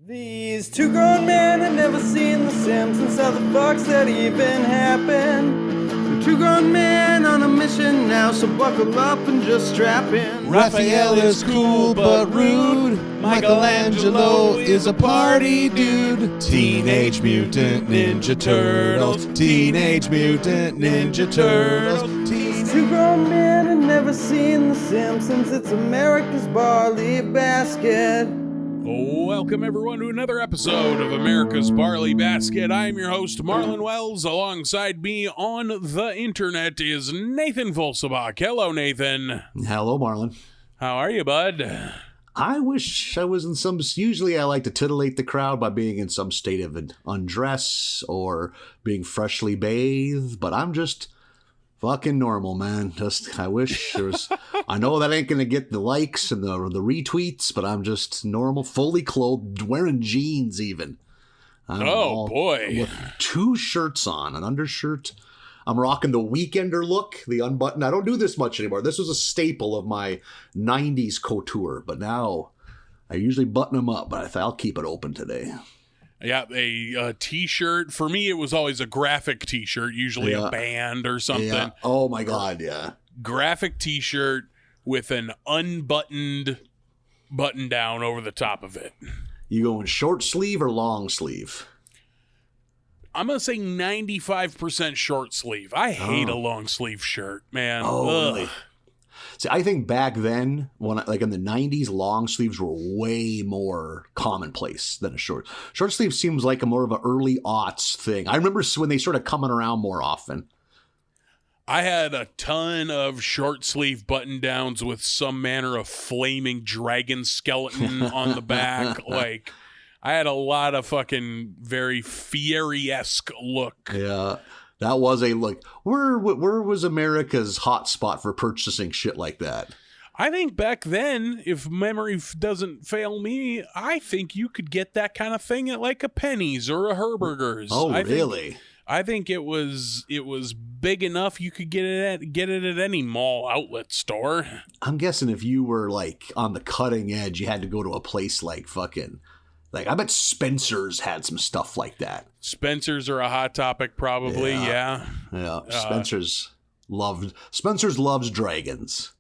These two grown men had never seen The Simpsons. How the fuck's that even happen? They're two grown men on a mission now, so buckle up and just strap in. Raphael is cool but rude. Michelangelo is a party dude. Teenage Mutant Ninja Turtles. Teenage Mutant Ninja Turtles. These two grown men had never seen The Simpsons. It's America's Barley Basket. Welcome everyone to another episode of America's Barley Basket. I am your host, Marlon Wells. Alongside me on the internet is Nathan Volsabach. Hello, Nathan. Hello, Marlon. How are you, bud? I wish I was in some... Usually I like to titillate the crowd by being in some state of an undress or being freshly bathed, but I'm just fucking normal, man. I wish there was... I know that ain't gonna get the likes and the retweets, but I'm just normal, fully clothed, wearing jeans even. Oh, boy. With two shirts on, an undershirt. I'm rocking the Weekender look, the unbuttoned. I don't do this much anymore. This was a staple of my 90s couture, but now I usually button them up, but I'll keep it open today. Yeah, a t-shirt. For me, it was always a graphic t-shirt, usually a band or something. Yeah. Oh, my God, yeah. Graphic t-shirt with an unbuttoned button down over the top of it. You going short sleeve or long sleeve? I'm going to say 95% short sleeve. I hate a long sleeve shirt, man. Oh, really? See, I think back then, like in the 90s, long sleeves were way more commonplace than a short. Short sleeve seems like a more of an early aughts thing. I remember when they started coming around more often. I had a ton of short sleeve button downs with some manner of flaming dragon skeleton on the back. Like, I had a lot of fucking very Fieri-esque look. Yeah. That was a look. Where was America's hot spot for purchasing shit like that? I think back then, if memory doesn't fail me, I think you could get that kind of thing at like a Penny's or a Herberger's. Oh, really? I think it was big enough you could get it at any mall outlet store. I'm guessing if you were like on the cutting edge, you had to go to a place like fucking... Like, I bet Spencer's had some stuff like that. Spencer's are a hot topic, probably, yeah. Yeah, Spencer's loves dragons.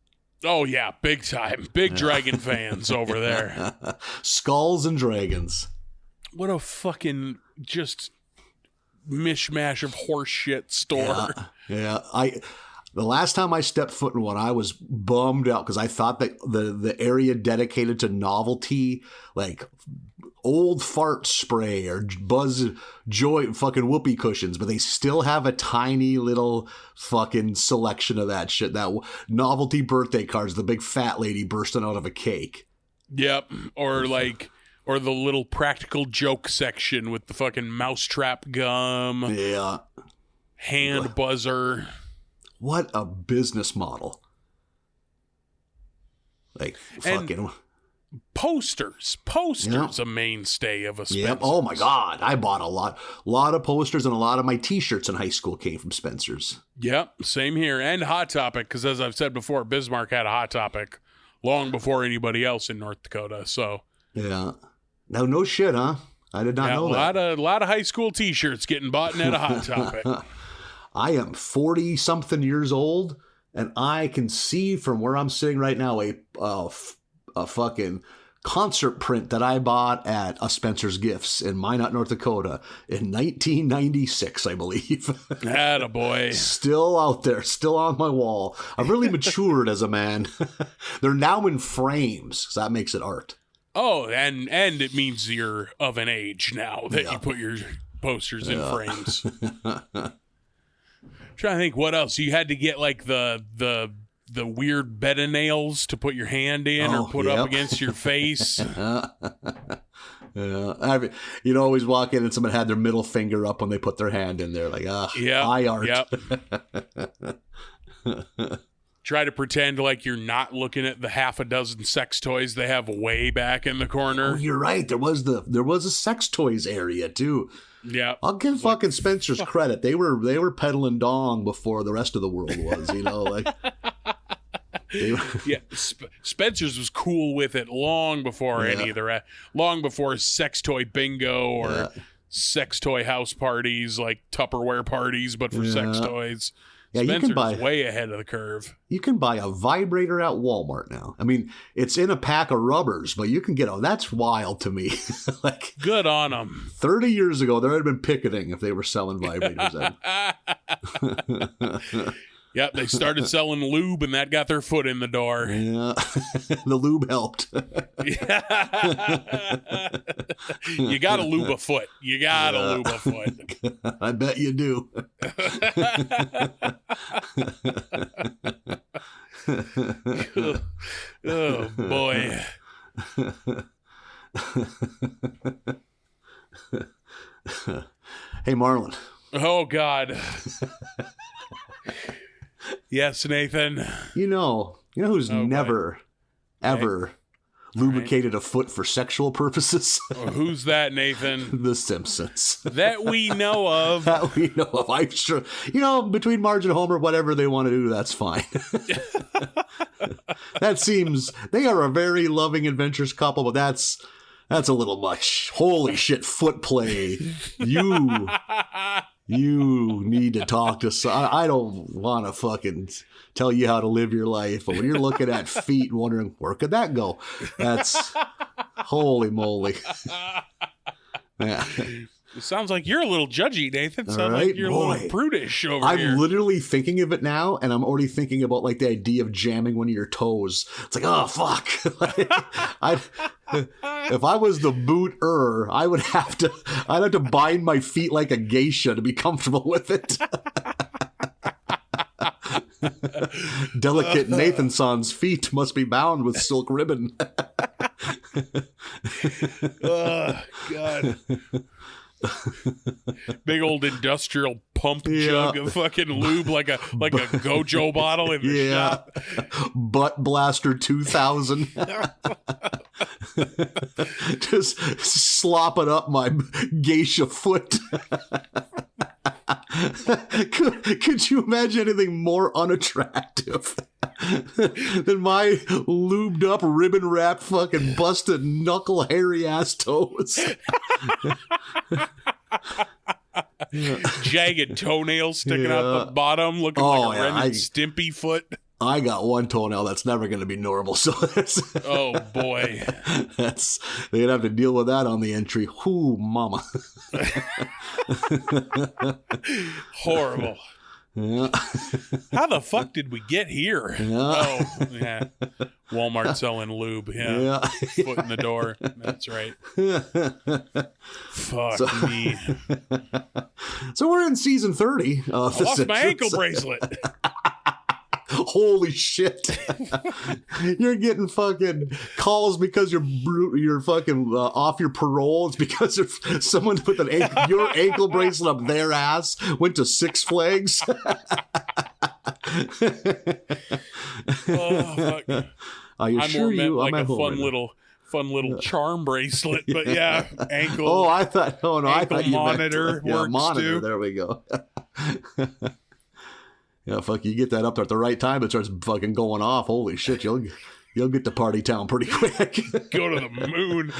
Oh, yeah, big time. Big dragon fans over there. Skulls and dragons. What a fucking just mishmash of horse shit store. Yeah. The last time I stepped foot in one, I was bummed out because I thought that the area dedicated to novelty, like old fart spray or Buzz Joy fucking whoopee cushions, but they still have a tiny little fucking selection of that shit. That novelty birthday cards, the big fat lady bursting out of a cake. Yep. Or the little practical joke section with the fucking mousetrap gum. Yeah. Hand buzzer. What a business model. Like, fucking... And posters. Posters, a mainstay of a Spencer's. Yep. Oh, my God. I bought a lot of posters, and a lot of my T-shirts in high school came from Spencer's. Yep, same here. And Hot Topic, because as I've said before, Bismarck had a Hot Topic long before anybody else in North Dakota, so... Yeah. Now, no shit, huh? I did not know that. A lot of high school T-shirts getting bought at a Hot Topic. I am 40-something years old, and I can see from where I'm sitting right now a fucking concert print that I bought at a Spencer's Gifts in Minot, North Dakota in 1996, I believe. Attaboy. Still out there, still on my wall. I've really matured as a man. They're now in frames, so that makes it art. Oh, and it means you're of an age now that you put your posters in frames. Trying to think what else. You had to get like the weird bed of nails to put your hand in or put up against your face. You'd always walk in and someone had their middle finger up when they put their hand in there, like, eye art. Yep. Try to pretend like you're not looking at the half a dozen sex toys they have way back in the corner. Oh, you're right. There was a sex toys area too. Yeah, I'll give fucking Spencer's credit. They were peddling dong before the rest of the world was, you know, like. Yeah, Spencer's was cool with it long before any of the rest. Long before sex toy bingo or sex toy house parties, like Tupperware parties, but for sex toys. Yeah, Spencer's way ahead of the curve. You can buy a vibrator at Walmart now. I mean, it's in a pack of rubbers, but you can get that's wild to me. Like, good on them. 30 years ago, there had been picketing if they were selling vibrators. Yep, they started selling lube, and that got their foot in the door. Yeah, the lube helped. You got to lube a foot. You got to lube a foot. I bet you do. Oh, boy. Hey, Marlon. Oh, God. Yes, Nathan. You know who's never, ever lubricated a foot for sexual purposes? Who's that, Nathan? The Simpsons. That we know of. That we know of. I'm sure. Between Marge and Homer, whatever they want to do, that's fine. That seems, they are a very loving, adventurous couple, but that's a little much. Holy shit, foot play. You need to talk to I don't want to fucking tell you how to live your life, but when you're looking at feet and wondering, where could that go? That's holy moly. Yeah. It sounds like you're a little judgy, Nathan. Sounds right, like you're a little prudish over here. I'm literally thinking of it now, and I'm already thinking about like the idea of jamming one of your toes. It's like, oh fuck. If I was the booter, I'd have to bind my feet like a geisha to be comfortable with it. Delicate Nathan-san's feet must be bound with silk ribbon. Oh, God. Big old industrial pump jug of fucking lube like a Gojo bottle in the shop. Butt Blaster 2000. Just slopping up my geisha foot. Could you imagine anything more unattractive than my lubed up, ribbon wrapped, fucking busted knuckle hairy ass toes? Jagged toenails sticking out the bottom, looking like a Ren and Stimpy foot. I got one toenail that's never going to be normal, so oh boy, they'd have to deal with that on the entry. Whoo, mama. Horrible. Yeah. How the fuck did we get here? Yeah. Oh, yeah. Walmart selling lube. Yeah. Foot in the door. That's right. Fuck me. So we're in season 30. I lost my ankle bracelet. Holy shit. You're getting fucking calls because you're fucking off your parole. It's because someone put your ankle bracelet up their ass, went to Six Flags. Oh, fuck. I'm like a fun little charm bracelet, but yeah, ankle. Oh, I thought you monitor meant, works monitor. too. There we go. Yeah, fuck, you get that up there at the right time, it starts fucking going off. Holy shit, you'll get to Party Town pretty quick. Go to the moon.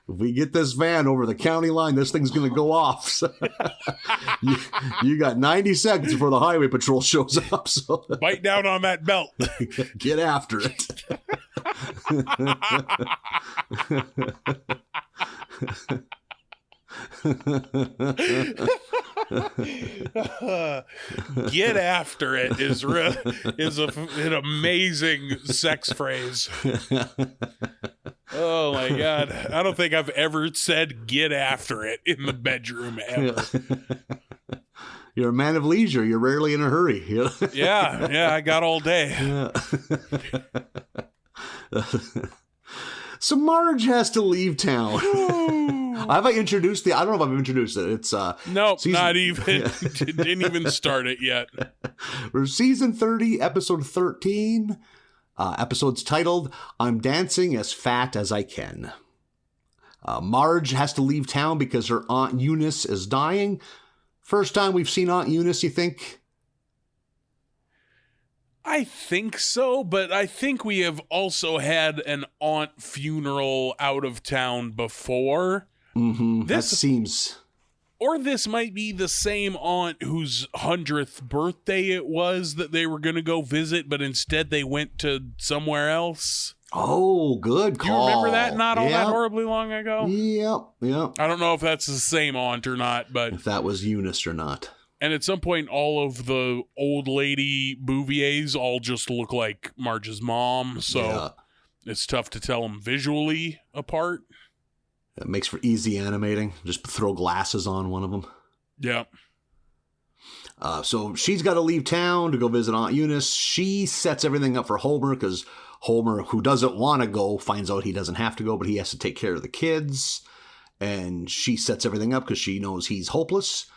If we get this van over the county line, this thing's going to go off. So you got 90 seconds before the highway patrol shows up. So bite down on that belt. Get after it. Get after it is an amazing sex phrase. Oh my God. I don't think I've ever said get after it in the bedroom ever. You're a man of leisure. You're rarely in a hurry. Yeah, I got all day. Yeah. So Marge has to leave town. Have I introduced I don't know if I've introduced it. It's nope, not even. Didn't even start it yet. We're season 30, episode 13. Episode's titled "I'm Dancing as Fat as I Can." Marge has to leave town because her Aunt Eunice is dying. First time we've seen Aunt Eunice, you think? I think so, but I think we have also had an aunt funeral out of town before. Mm-hmm. That seems... Or this might be the same aunt whose 100th birthday it was that they were going to go visit, but instead they went to somewhere else. Oh, good call. You remember that not all that horribly long ago? Yep. I don't know if that's the same aunt or not, but... If that was Eunice or not. And at some point, all of the old lady Bouviers all just look like Marge's mom, so it's tough to tell them visually apart. It makes for easy animating. Just throw glasses on one of them. Yeah. So she's got to leave town to go visit Aunt Eunice. She sets everything up for Homer because Homer, who doesn't want to go, finds out he doesn't have to go, but he has to take care of the kids. And she sets everything up because she knows he's hopeless.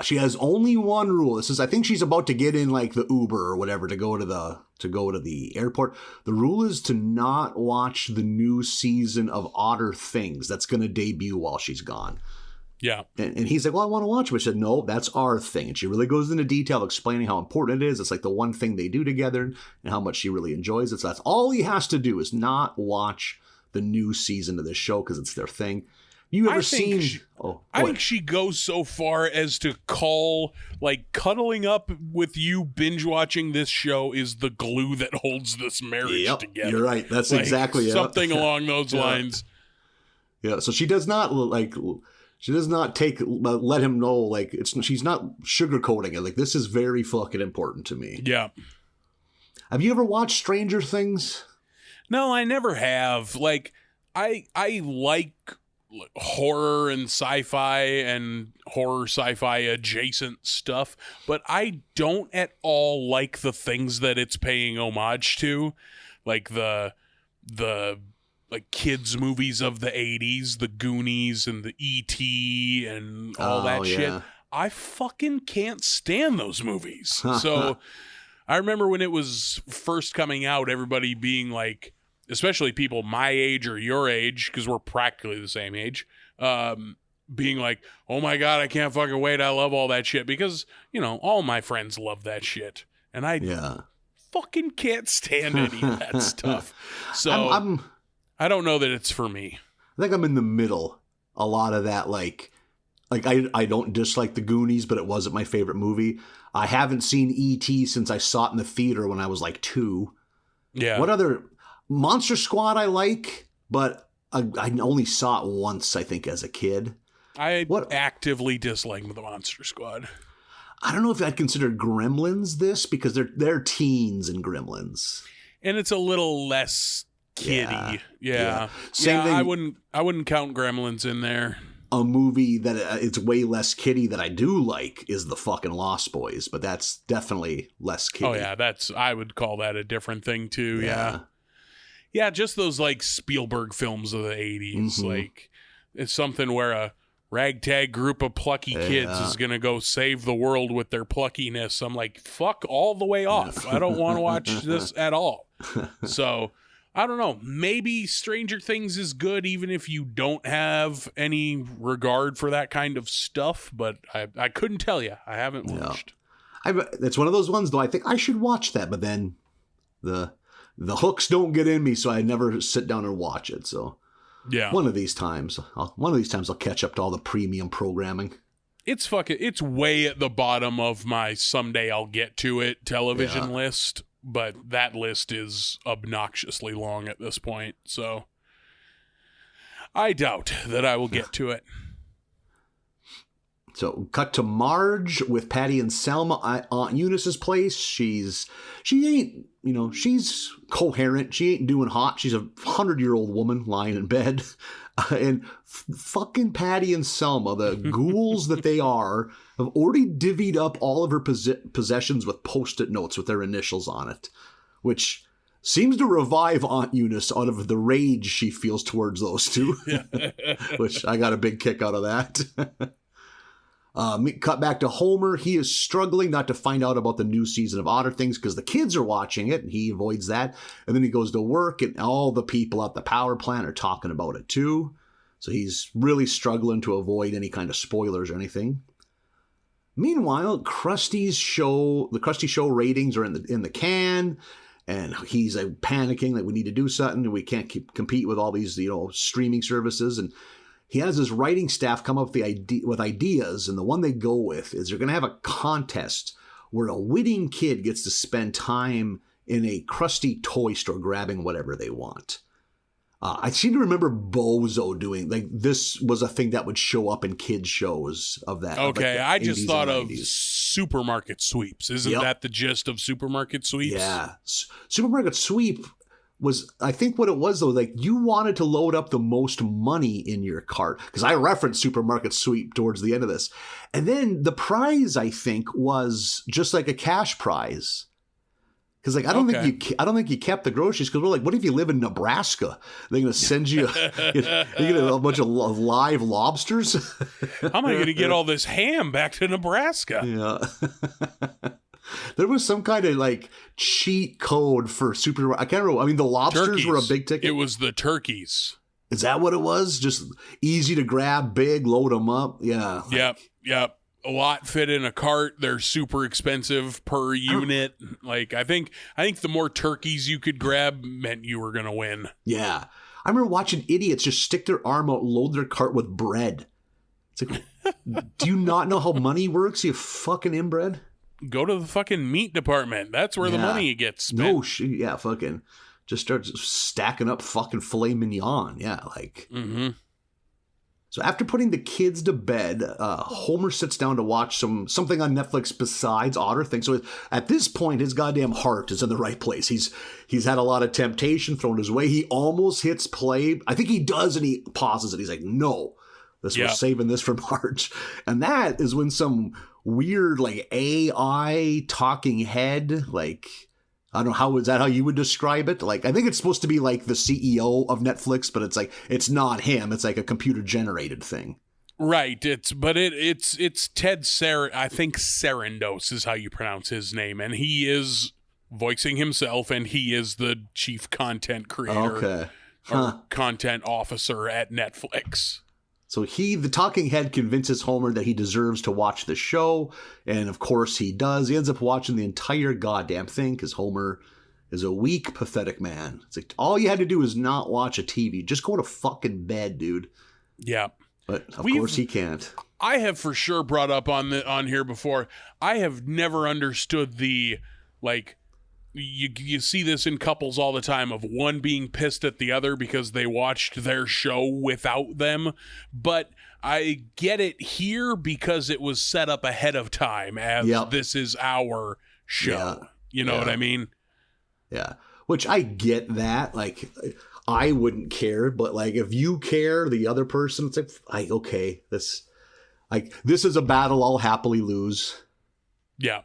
She has only one rule. This is, I think she's about to get in like the Uber or whatever to go to the airport. The rule is to not watch the new season of Odder Things that's going to debut while she's gone. Yeah. And he's like, well, I want to watch it. But she said, no, that's our thing. And she really goes into detail explaining how important it is. It's like the one thing they do together and how much she really enjoys it. So that's all he has to do is not watch the new season of this show because it's their thing. You ever seen... I think she goes so far as to call, like, cuddling up with you binge watching this show is the glue that holds this marriage together. You're right. That's like, exactly something along those lines. Yeah. So she does not let him know, like, she's not sugarcoating it. Like, this is very fucking important to me. Yeah. Have you ever watched Stranger Things? No, I never have. Like, I like horror and sci-fi and horror sci-fi adjacent stuff, but I don't at all like the things that it's paying homage to, like the like kids movies of the 80s, the Goonies and the E.T. and all that shit. I fucking can't stand those movies. So I remember when it was first coming out, everybody being like, especially people my age or your age, because we're practically the same age, being like, oh my God, I can't fucking wait. I love all that shit. Because, you know, all my friends love that shit. And I fucking can't stand any of that stuff. So I don't know that it's for me. I think I'm in the middle. A lot of that, like I don't dislike the Goonies, but it wasn't my favorite movie. I haven't seen E.T. since I saw it in the theater when I was like 2. Yeah. What other... Monster Squad I like, but I only saw it once, I think, as a kid. I actively dislike the Monster Squad. I don't know if I'd consider Gremlins this, because they're teens in Gremlins. And it's a little less kiddie. Yeah. Same thing. I wouldn't count Gremlins in there. A movie that it's way less kiddie that I do like is the fucking Lost Boys, but that's definitely less kiddie. Oh yeah, I would call that a different thing too. Yeah. Yeah, just those like Spielberg films of the 80s. Mm-hmm. Like, it's something where a ragtag group of plucky kids is going to go save the world with their pluckiness. I'm like, fuck all the way off. I don't want to watch this at all. So, I don't know. Maybe Stranger Things is good even if you don't have any regard for that kind of stuff. But I couldn't tell you. I haven't watched. It's one of those ones, though, I think I should watch that. But then the hooks don't get in me, so I never sit down and watch it. So one of these times I'll catch up to all the premium programming. It's way at the bottom of my someday I'll get to it television list, but that list is obnoxiously long at this point. So I doubt that I will get to it. So cut to Marge with Patty and Selma at Aunt Eunice's place. She ain't, she's coherent. She ain't doing hot. She's a 100-year-old woman lying in bed. And fucking Patty and Selma, the ghouls that they are, have already divvied up all of her possessions with Post-it notes with their initials on it, which seems to revive Aunt Eunice out of the rage she feels towards those two, which I got a big kick out of that. Cut back to Homer. He is struggling not to find out about the new season of Odder Things because the kids are watching it and he avoids that. And then he goes to work and all the people at the power plant are talking about it too. So he's really struggling to avoid any kind of spoilers or anything. Meanwhile, the Krusty Show ratings are in the can, and he's panicking that we need to do something and we can't compete with all these streaming services. And he has his writing staff come up with ideas, and the one they go with is they're going to have a contest where a witting kid gets to spend time in a Krusty toy store grabbing whatever they want. I seem to remember Bozo doing, this was a thing that would show up in kids' shows of that. Okay, I just thought of 90s. Supermarket Sweeps. Isn't that the gist of Supermarket Sweeps? Yeah. Supermarket Sweep was, I think what it was, though, you wanted to load up the most money in your cart. Because I referenced Supermarket Sweep towards the end of this. And then the prize, I think, was just like a cash prize. Because I don't think you kept the groceries, because we're like, what if you live in Nebraska? They're going to send you a bunch of live lobsters. How am I going to get all this ham back to Nebraska? Yeah. There was some kind of cheat code for super. I can't remember. I mean, the lobsters Turkeys. were a big ticket. It was the turkeys. Is that what it was? Just easy to grab, big, load them up. Yeah. Yep. A lot fit in a cart. They're super expensive per unit. I think the more turkeys you could grab meant you were going to win. Yeah. I remember watching idiots just stick their arm out, load their cart with bread. It's like, do you not know how money works, you fucking inbred? Go to the fucking meat department. That's where the money gets spent. No shit. Yeah, fucking just start stacking up fucking filet mignon. Yeah, Mm-hmm. So after putting the kids to bed, Homer sits down to watch something on Netflix besides Otter Things. So at this point, his goddamn heart is in the right place. He's had a lot of temptation thrown his way. He almost hits play. I think he does, and he pauses it. He's like, no, we're saving this for March. And that is when some weird AI talking head, I don't know, is that how you would describe it? I think it's supposed to be the CEO of Netflix, but it's not him. It's a computer generated thing. Right. It's Ted I think Sarandos is how you pronounce his name. And he is voicing himself, and he is the chief content creator or content officer at Netflix. So the talking head convinces Homer that he deserves to watch the show. And of course he does. He ends up watching the entire goddamn thing because Homer is a weak, pathetic man. It's all you had to do is not watch a TV. Just go to fucking bed, dude. Yeah. But of course he can't. I have for sure brought up on here before. I have never understood the, you see this in couples all the time of one being pissed at the other because they watched their show without them. But I get it here because it was set up ahead of time as this is our show. Yeah. You know what I mean? Yeah. Which I get that. I wouldn't care, but if you care, the other person, it's this is a battle I'll happily lose. Yeah.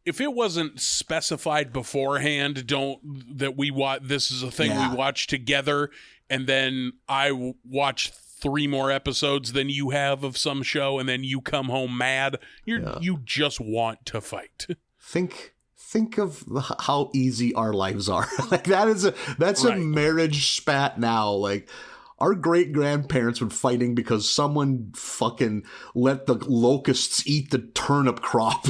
If it wasn't specified beforehand, this is a thing we watch together, and then I watch 3 more episodes than you have of some show, and then you come home mad. You just want to fight. Think of how easy our lives are. That's a marriage spat now. Our great-grandparents were fighting because someone fucking let the locusts eat the turnip crop,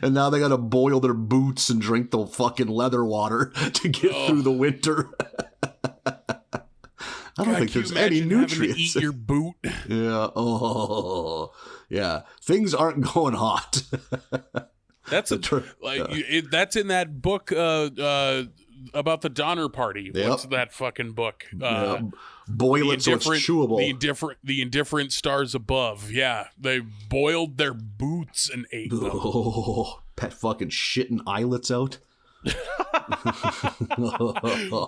and now they got to boil their boots and drink the fucking leather water to get through the winter. I don't think there's any nutrients. Eat your boot. Yeah. Oh, yeah. Things aren't going hot. That's that's in that book about the Donner Party. Yep. What's that fucking book? Boil it so it's chewable. The Indifferent Stars Above. Yeah, they boiled their boots and ate them. Oh, pet fucking shitting eyelets out.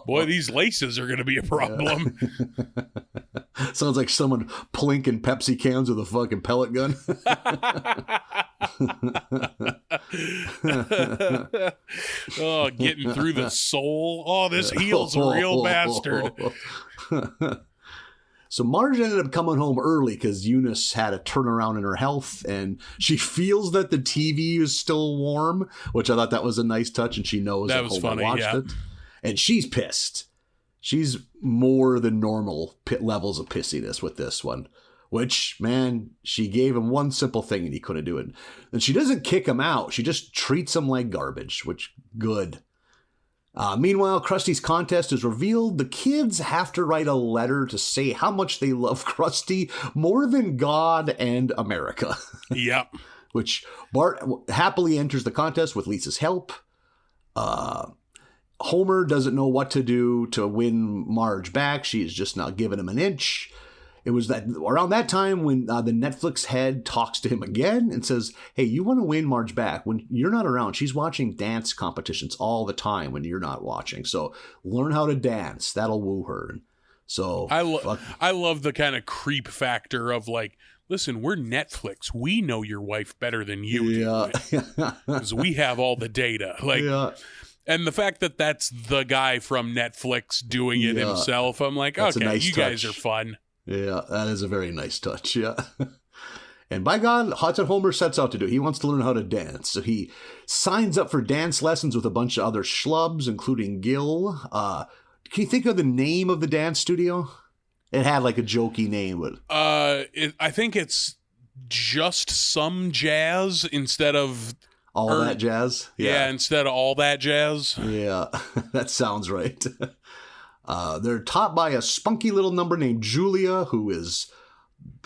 Boy, these laces are going to be a problem. Sounds like someone plinking Pepsi cans with a fucking pellet gun. Oh, getting through the soul. Oh, this heel's a real bastard. So Marge ended up coming home early because Eunice had a turnaround in her health, and she feels that the TV is still warm, which I thought that was a nice touch, and she knows that Homer watched it. And she's pissed. she's more than normal levels of pissiness with this one. Which, man, she gave him one simple thing and he couldn't do it. And she doesn't kick him out. She just treats him like garbage, which, good. Meanwhile, Krusty's contest is revealed. The kids have to write a letter to say how much they love Krusty more than God and America. Yep. Which Bart happily enters the contest with Lisa's help. Homer doesn't know what to do to win Marge back. She is just not giving him an inch. It was that around that time when the Netflix head talks to him again and says, hey, you want to win Marge back. When you're not around, she's watching dance competitions all the time when you're not watching. So learn how to dance. That'll woo her. So I love the kind of creep factor of like, listen, we're Netflix. We know your wife better than you do. Because we have all the data. Like, and the fact that that's the guy from Netflix doing it himself, I'm like, that's okay, you guys are fun. Yeah, that is a very nice touch, yeah. And by God, that's what Homer sets out to do. He wants to learn how to dance. So he signs up for dance lessons with a bunch of other schlubs, including Gil. Can you think of the name of the dance studio? It had like a jokey name. But I think it's just some jazz instead of... All that jazz? Yeah, instead of all that jazz. Yeah, that sounds right. They're taught by a spunky little number named Julia, who is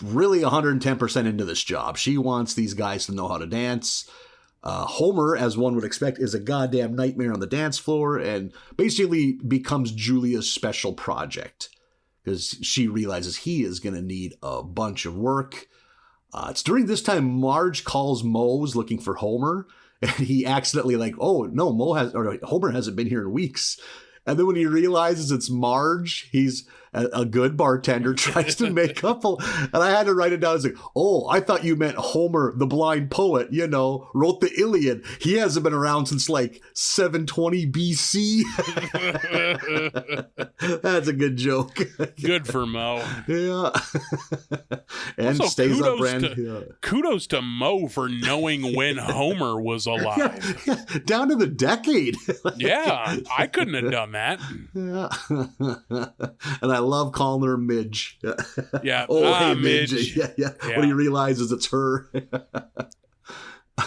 really 110% into this job. She wants these guys to know how to dance. Homer, as one would expect, is a goddamn nightmare on the dance floor and basically becomes Julia's special project because she realizes he is going to need a bunch of work. It's during this time Marge calls Moe's looking for Homer, and he accidentally oh no, Homer hasn't been here in weeks. And then when he realizes it's Marge, he's a good bartender, tries to make up. And I had to write it down. I was like, oh, I thought you meant Homer, the blind poet, wrote the Iliad. He hasn't been around since 720 BC. That's a good joke. Good for Mo. Yeah. And also, stays on brand. Kudos to Mo for knowing when Homer was alive. Yeah. Down to the decade. Yeah, I couldn't have done that. Yeah. And I love calling her Midge. Yeah. Oh, hey, Midge. Yeah. Yeah. When he realizes it's her.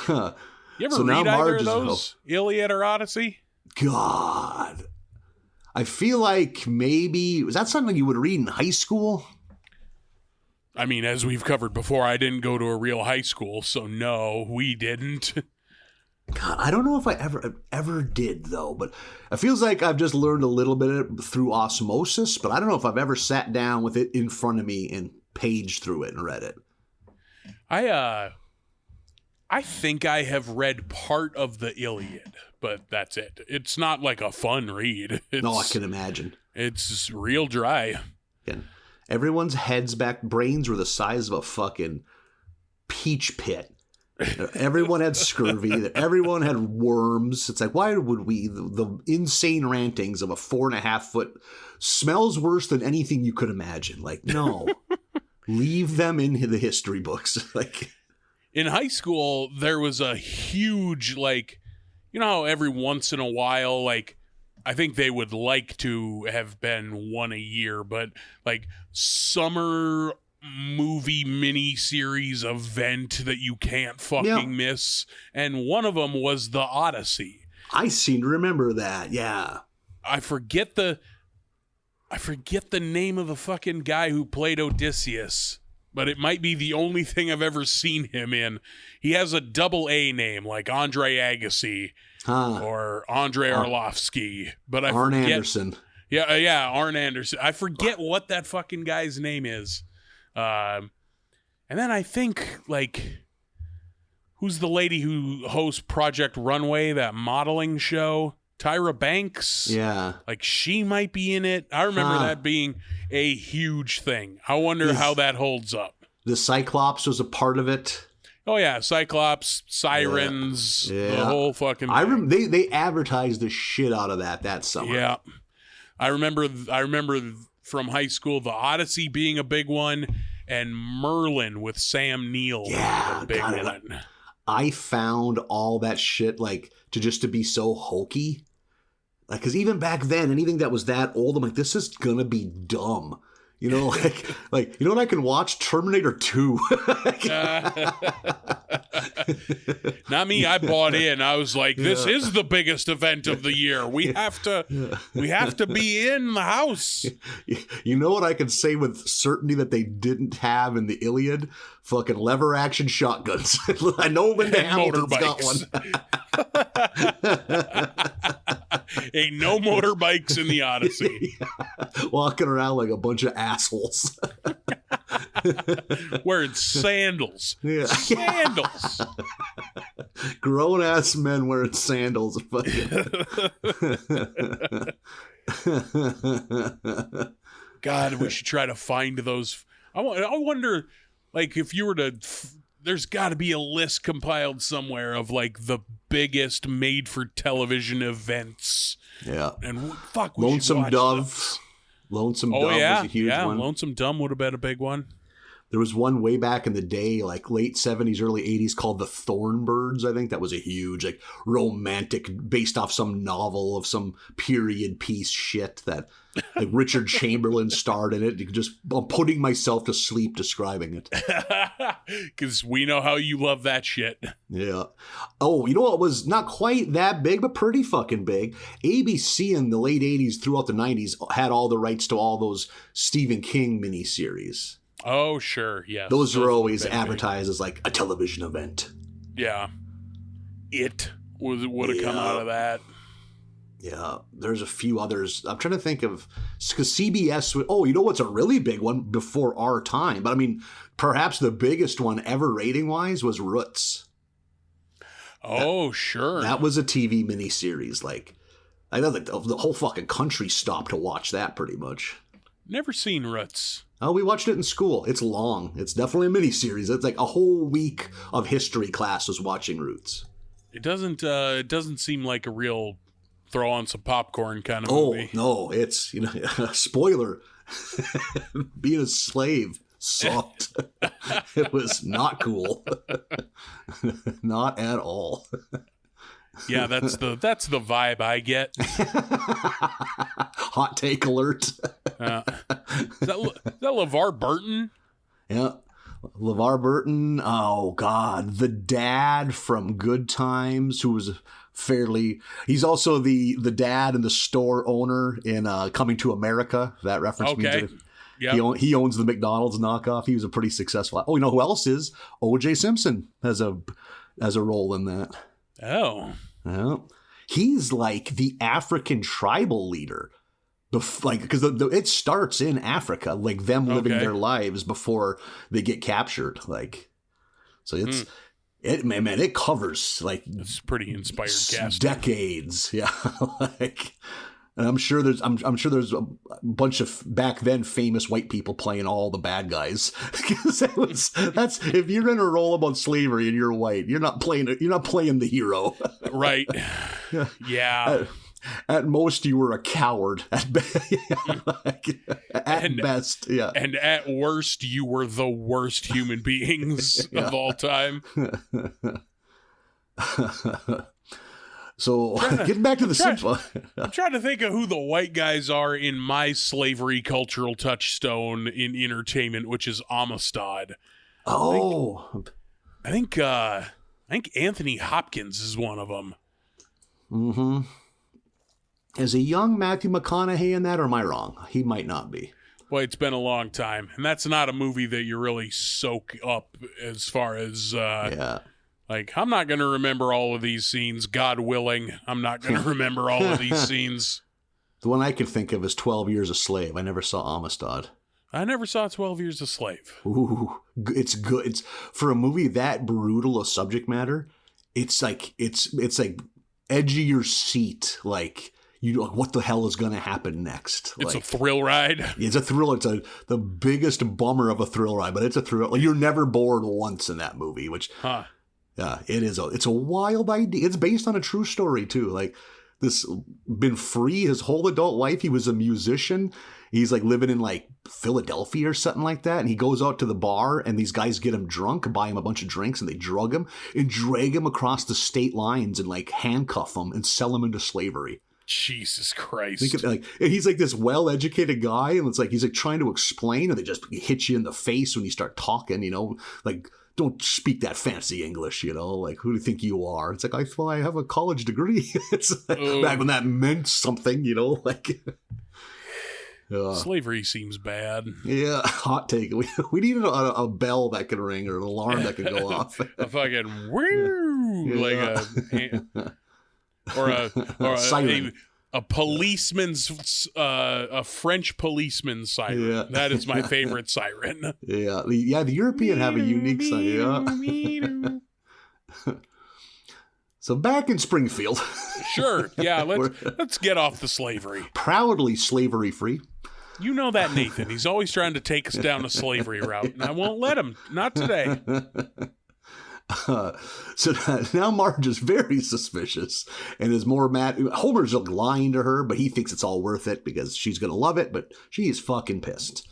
You ever read either of those? Iliad or Odyssey? God. I feel like maybe... Was that something you would read in high school? I mean, as we've covered before, I didn't go to a real high school, so no, we didn't. God, I don't know if I ever did, though, but it feels like I've just learned a little bit through osmosis, but I don't know if I've ever sat down with it in front of me and paged through it and read it. I think I have read part of the Iliad, but that's it. It's not like a fun read. No, I can imagine. It's real dry. And everyone's brains were the size of a fucking peach pit. Everyone had scurvy. Everyone had worms. It's like, why would we? The insane rantings of a 4.5 foot smells worse than anything you could imagine. Like, no, leave them in the history books. In high school, there was a huge, how every once in a while, I think they would like to have been one a year, but summer movie mini-series event that you can't fucking miss, and one of them was the Odyssey. I seem to remember that. Yeah, I forget the name of the fucking guy who played Odysseus, but it might be the only thing I've ever seen him in. He has a double A name, like Andre Agassi or Andre Arlovsky, but Arn Anderson. Yeah, Arn Anderson. I forget what that fucking guy's name is. And then I think, who's the lady who hosts Project Runway, that modeling show? Tyra Banks? Yeah. She might be in it. I remember that being a huge thing. I wonder how that holds up. The Cyclops was a part of it. Oh, yeah. Cyclops, Sirens, the whole fucking thing. They advertised the shit out of that summer. Yeah. I remember from high school, the Odyssey being a big one, and Merlin with Sam Neill being a big one. I found all that shit to be so hokey Like, because even back then, anything that was that old, I'm like, this is gonna be dumb. You know, like you know what I can watch? Terminator 2. Not me. I bought in. I was like, this is the biggest event of the year. We have to be in the house. You know what I can say with certainty that they didn't have in the Iliad? Fucking lever action shotguns. I know Linda Hamilton's got one. Ain't no motorbikes in the Odyssey. Walking around like a bunch of assholes. Wearing sandals. Yeah. Sandals. Grown ass men wearing sandals. God, we should try to find those. I wonder, like, if you were to. There's got to be a list compiled somewhere of like the biggest made-for-television events. Yeah. And fuck, Lonesome Dove. Lonesome Dove was a huge one. Lonesome Dove would have been a big one. There was one way back in the day, like late 70s, early 80s, called The Thornbirds, I think. That was a huge, like, romantic, based off some novel of some period piece shit that, like, Richard Chamberlain starred in it. I'm putting myself to sleep describing it. Because we know how you love that shit. Yeah. Oh, you know what was not quite that big, but pretty fucking big? ABC in the late 80s, throughout the 90s, had all the rights to all those Stephen King miniseries. Oh, sure, yes. Those were always advertised as like a television event. Yeah. It would have come out of that. Yeah, there's a few others. I'm trying to think of, because CBS, you know what's a really big one before our time? But I mean, perhaps the biggest one ever rating-wise was Roots. Oh, sure. That was a TV miniseries. Like, I know that the whole fucking country stopped to watch that pretty much. Never seen Roots. Oh, we watched it in school. It's long. It's definitely a miniseries. It's like a whole week of history class was watching Roots. It doesn't seem like a real throw on some popcorn kind of movie. Oh, no. It's, spoiler. Being a slave sucked. It was not cool. Not at all. Yeah, that's the vibe I get. Hot take alert. Is that LeVar Burton? Yeah. LeVar Burton. Oh, God. The dad from Good Times, who was he's also the dad and the store owner in Coming to America. That reference means that yep. He owns the McDonald's knockoff. He was a pretty successful. Oh, you know who else is? O.J. Simpson has a role in that. Oh. Well, he's like the African tribal leader. Because it starts in Africa, like them living their lives before they get captured. Like, so it covers like it's pretty inspired casting. Decades, yeah. And I'm sure there's a bunch of back then famous white people playing all the bad guys. Because that's if you're in a role about slavery and you're white, you're not playing the hero, right? Yeah. At most, you were a coward. At best, yeah. And at worst, you were the worst human beings of all time. So, getting back to the simple. I'm trying to think of who the white guys are in my slavery cultural touchstone in entertainment, which is Amistad. Oh. I think Anthony Hopkins is one of them. Mm-hmm. Is a young Matthew McConaughey in that, or am I wrong? He might not be. Well, it's been a long time, and that's not a movie that you really soak up as far as like, I'm not going to remember all of these scenes, God willing. I'm not going to remember all of these scenes. The one I can think of is 12 Years a Slave. I never saw Amistad. I never saw 12 Years a Slave. Ooh, it's good. It's for a movie that brutal a subject matter. It's like edge of your seat, like. What the hell is going to happen next? It's a thrill ride. It's a thrill. It's the biggest bummer of a thrill ride, but it's a thrill. Like, you're never bored once in that movie, which, yeah, it is. It's a wild idea. It's based on a true story too. Like, this been free his whole adult life. He was a musician. He's like living in like Philadelphia or something like that. And he goes out to the bar and these guys get him drunk, buy him a bunch of drinks, and they drug him and drag him across the state lines and like handcuff him and sell him into slavery. Jesus Christ. Think of, like, and he's like this well-educated guy, and it's like he's like trying to explain, and they just hit you in the face when you start talking, you know, like, don't speak that fancy English, you know, like, who do you think you are? It's like, I have a college degree. It's like, back when that meant something, you know, like. Slavery seems bad. Yeah, hot take. We need a bell that can ring or an alarm that can go off. A fucking woo, like a policeman's a French policeman's siren. Yeah. That is my favorite siren. Yeah, the European have a unique siren. Yeah. So back in Springfield. Sure. Yeah, let's get off the slavery. Proudly slavery free. You know that Nathan. He's always trying to take us down a slavery route, and I won't let him. Not today. So now Marge is very suspicious and is more mad. Homer's lying to her, but he thinks it's all worth it because she's going to love it, but she is fucking pissed.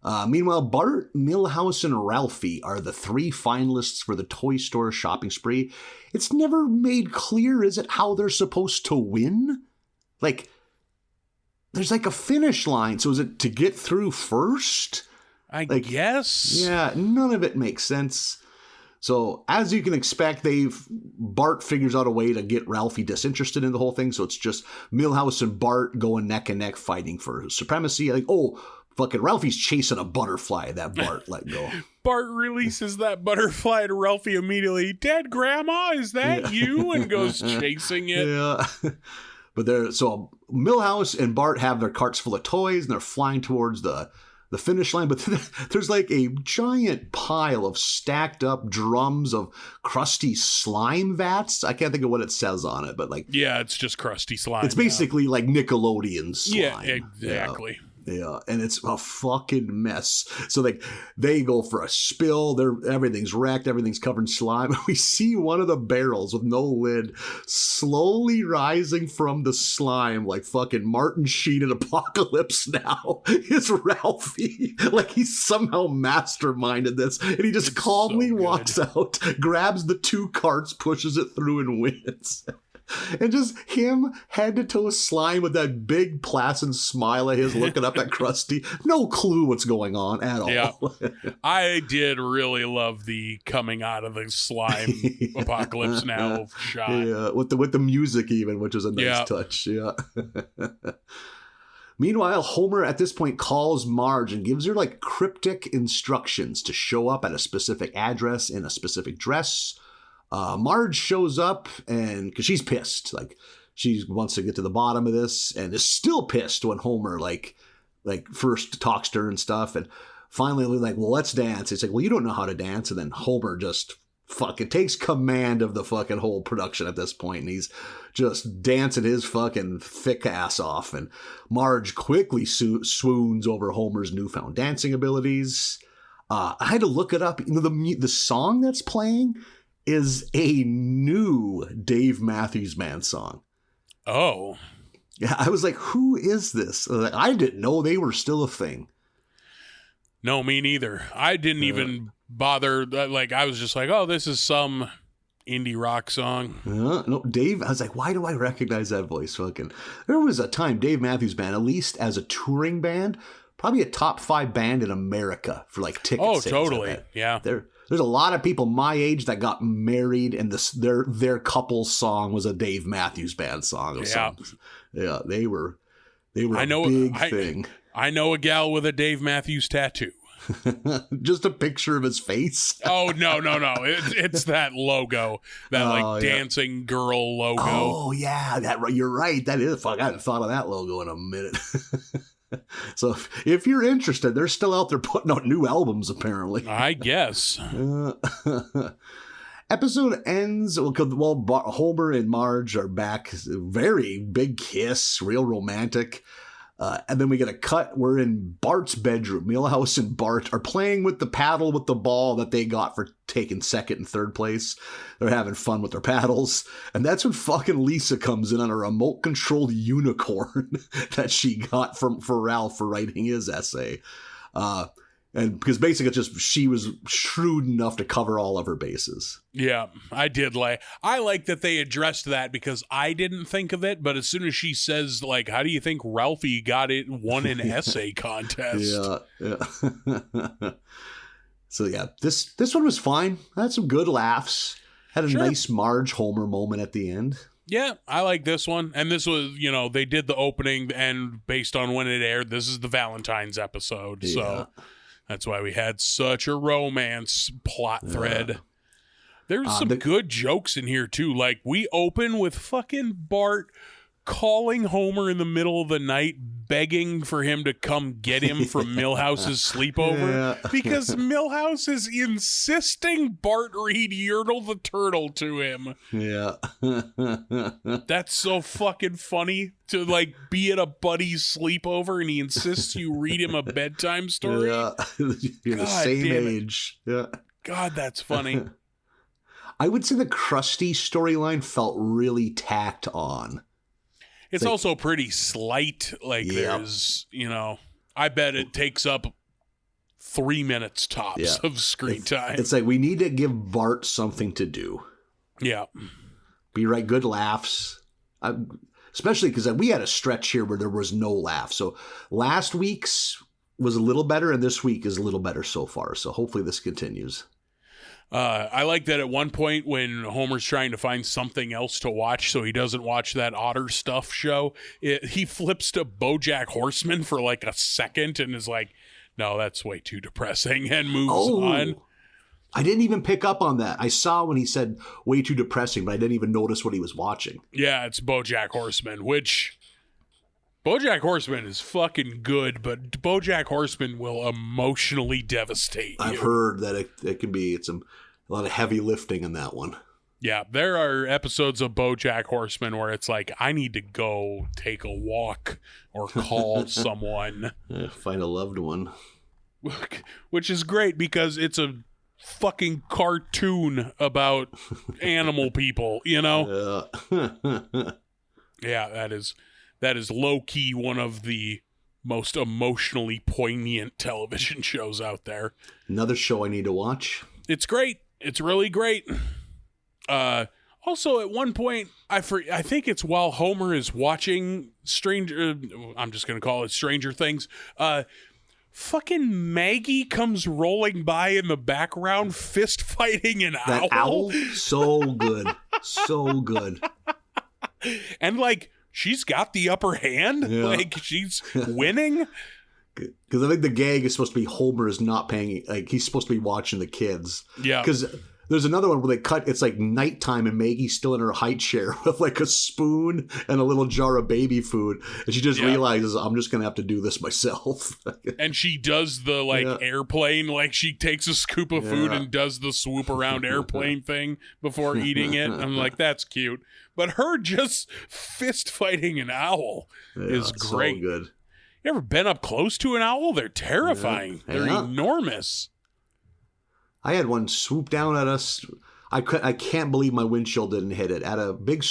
Meanwhile, Bart, Milhouse, and Ralphie are the 3 finalists for the toy store shopping spree. It's never made clear, is it, how they're supposed to win? Like, there's like a finish line, so is it to get through first? I guess. Yeah, none of it makes sense. So, as you can expect, Bart figures out a way to get Ralphie disinterested in the whole thing, so it's just Milhouse and Bart going neck and neck fighting for supremacy. Like, oh, fucking Ralphie's chasing a butterfly that Bart let go. Bart releases that butterfly to Ralphie immediately. Dead Grandma, is that you? And goes chasing it. Yeah. But so Milhouse and Bart have their carts full of toys, and they're flying towards the finish line. But there's like a giant pile of stacked up drums of crusty slime vats. I can't think of what it says on it, but like, yeah, it's just crusty slime. It's basically like Nickelodeon slime. Yeah, exactly. Yeah, and it's a fucking mess. So like they go for a spill. Everything's wrecked. Everything's covered in slime. We see one of the barrels with no lid slowly rising from the slime, like fucking Martin Sheen in Apocalypse Now. It's Ralphie. Like he somehow masterminded this, and he just calmly walks out, grabs the 2 carts, pushes it through, and wins. And just him head to toe slime with that big placid smile of his looking up at Krusty. No clue what's going on at all. Yeah. I did really love the coming out of the slime Apocalypse Now shot. Yeah, with the music even, which is a nice touch. Yeah. Meanwhile, Homer at this point calls Marge and gives her like cryptic instructions to show up at a specific address in a specific dress. Marge shows up and because she's pissed, like she wants to get to the bottom of this and is still pissed when Homer like first talks to her and stuff. And finally like, well, let's dance. It's like, well, you don't know how to dance. And then Homer just fucking takes command of the fucking whole production at this point. And he's just dancing his fucking thick ass off. And Marge quickly swoons over Homer's newfound dancing abilities. I had to look it up. You know, the song that's playing is a new Dave Matthews Band song. Oh. Yeah, I was like, who is this? I didn't know they were still a thing. No, me neither. I didn't even bother. Like, I was just like, oh, this is some indie rock song. No, Dave, I was like, why do I recognize that voice? Fucking, there was a time Dave Matthews Band, at least as a touring band, probably a top 5 band in America for like ticket sales. Oh, totally. Yeah. There's a lot of people my age that got married and their couple's song was a Dave Matthews Band song. Or something. Yeah, they were a big thing. I know a gal with a Dave Matthews tattoo. Just a picture of his face. Oh, no. It's that logo, that dancing girl logo. Oh, yeah, you're right. That is, fuck, I hadn't thought of that logo in a minute. So if you're interested, they're still out there putting out new albums, apparently. I guess. Episode ends while Homer and Marge are back. Very big kiss, real romantic. And then we get a cut. We're in Bart's bedroom. Milhouse and Bart are playing with the paddle with the ball that they got for taking second and third place. They're having fun with their paddles. And that's when fucking Lisa comes in on a remote-controlled unicorn that she got for Ralph for writing his essay. And because basically it's just she was shrewd enough to cover all of her bases. Yeah, I did I like that they addressed that because I didn't think of it, but as soon as she says, like, how do you think Ralphie won an essay contest? Yeah. So yeah, this one was fine. I had some good laughs. Had a nice Marge Homer moment at the end. Yeah, I like this one. And this was, they did the opening, and based on when it aired, this is the Valentine's episode. Yeah. So that's why we had such a romance plot thread. There's some good jokes in here, too. Like, we open with fucking Bart calling Homer in the middle of the night, begging for him to come get him from Milhouse's sleepover, because Milhouse is insisting Bart read Yertle the Turtle to him. Yeah. That's so fucking funny to, like, be at a buddy's sleepover and he insists you read him a bedtime story. Yeah. You're the same age. Yeah. God, that's funny. I would say the Krusty storyline felt really tacked on. It's also pretty slight. Like, there's, I bet it takes up 3 minutes tops of screen time. It's like, we need to give Bart something to do. Yeah. Good laughs. Especially because we had a stretch here where there was no laugh. So last week's was a little better, and this week is a little better so far. So hopefully this continues. I like that at one point when Homer's trying to find something else to watch so he doesn't watch that otter stuff show, he flips to BoJack Horseman for like a second and is like, no, that's way too depressing, and moves on. I didn't even pick up on that. I saw when he said way too depressing, but I didn't even notice what he was watching. Yeah, it's BoJack Horseman, which... BoJack Horseman is fucking good, but BoJack Horseman will emotionally devastate you. I've heard that it can be a lot of heavy lifting in that one. Yeah, there are episodes of BoJack Horseman where it's like, I need to go take a walk or call someone. Find a loved one. Which is great because it's a fucking cartoon about animal people, Yeah. Yeah, that is low-key one of the most emotionally poignant television shows out there. Another show I need to watch. It's great. It's really great. Also, at one point, I think it's while Homer is watching I'm just going to call it Stranger Things, fucking Maggie comes rolling by in the background, fist fighting an owl. That owl? So good. So good. And, like... she's got the upper hand. Yeah. Like, she's winning. Because I think the gag is supposed to be Homer is not paying, like, he's supposed to be watching the kids. Yeah. Because there's another one where it's like nighttime and Maggie's still in her high chair with like a spoon and a little jar of baby food. And she just realizes, I'm just going to have to do this myself. And she does the airplane, like she takes a scoop of food and does the swoop around airplane thing before eating it. I'm like, that's cute. But her just fist fighting an owl is great. So good. You ever been up close to an owl? They're terrifying. Yeah. They're enormous. I had one swoop down at us. I can't believe my windshield didn't hit it. At a big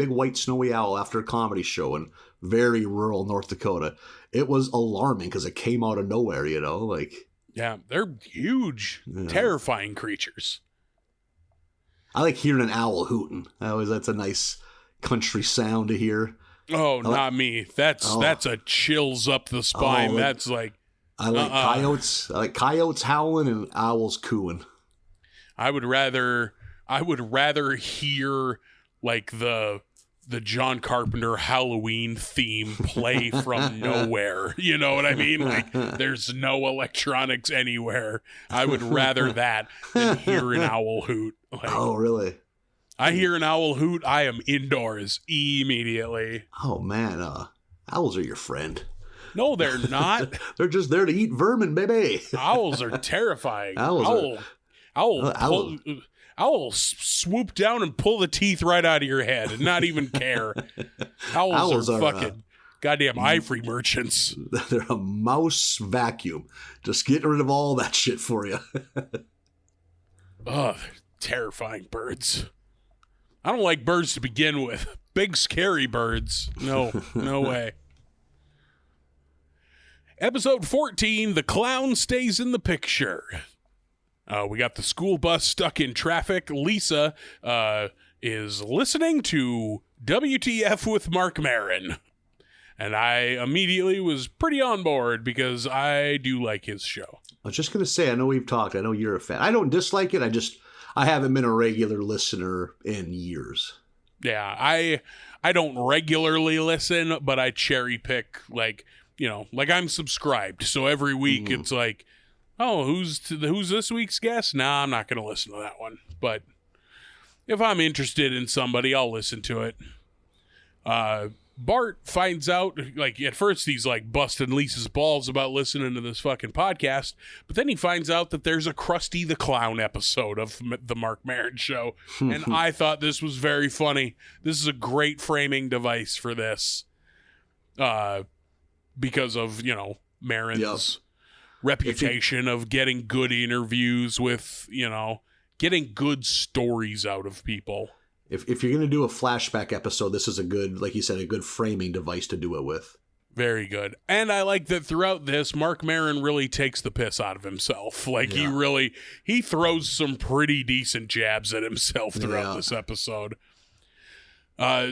white snowy owl after a comedy show in very rural North Dakota. It was alarming because it came out of nowhere, Yeah, they're huge, terrifying creatures. I like hearing an owl hooting. That's a nice country sound to hear. Oh, not me. That's a chills up the spine. That's like... I like coyotes. I like coyotes howling and owls cooing. I would rather hear like the John Carpenter Halloween theme play from nowhere. You know what I mean? Like, there's no electronics anywhere. I would rather that than hear an owl hoot. Like, oh, really? I hear an owl hoot, I am indoors immediately. Oh, man. Owls are your friend. No, they're not. They're just there to eat vermin, baby. Owls are terrifying. Owls swoop down and pull the teeth right out of your head and not even care. Owls are fucking goddamn ivory merchants. They're a mouse vacuum. Just getting rid of all that shit for you. Ugh, terrifying birds. I don't like birds to begin with. Big, scary birds. No way. Episode 14, The Clown Stays in the Picture. We got the school bus stuck in traffic. Lisa is listening to WTF with Mark Maron. And I immediately was pretty on board because I do like his show. I was just going to say, I know we've talked. I know you're a fan. I don't dislike it. I haven't been a regular listener in years. Yeah, I don't regularly listen, but I cherry pick, like I'm subscribed. So every week it's like, oh, who's this week's guest? Nah, I'm not going to listen to that one. But if I'm interested in somebody, I'll listen to it. Bart finds out, like, at first he's like busting Lisa's balls about listening to this fucking podcast, but then he finds out that there's a Krusty the Clown episode of the Mark Maron Show, and I thought this was very funny. This is a great framing device for this, because of, Maron's reputation of getting good interviews with, getting good stories out of people. If you're going to do a flashback episode, this is a good, like you said, a good framing device to do it with. Very good. And I like that throughout this, Mark Maron really takes the piss out of himself. Like, he throws some pretty decent jabs at himself throughout this episode.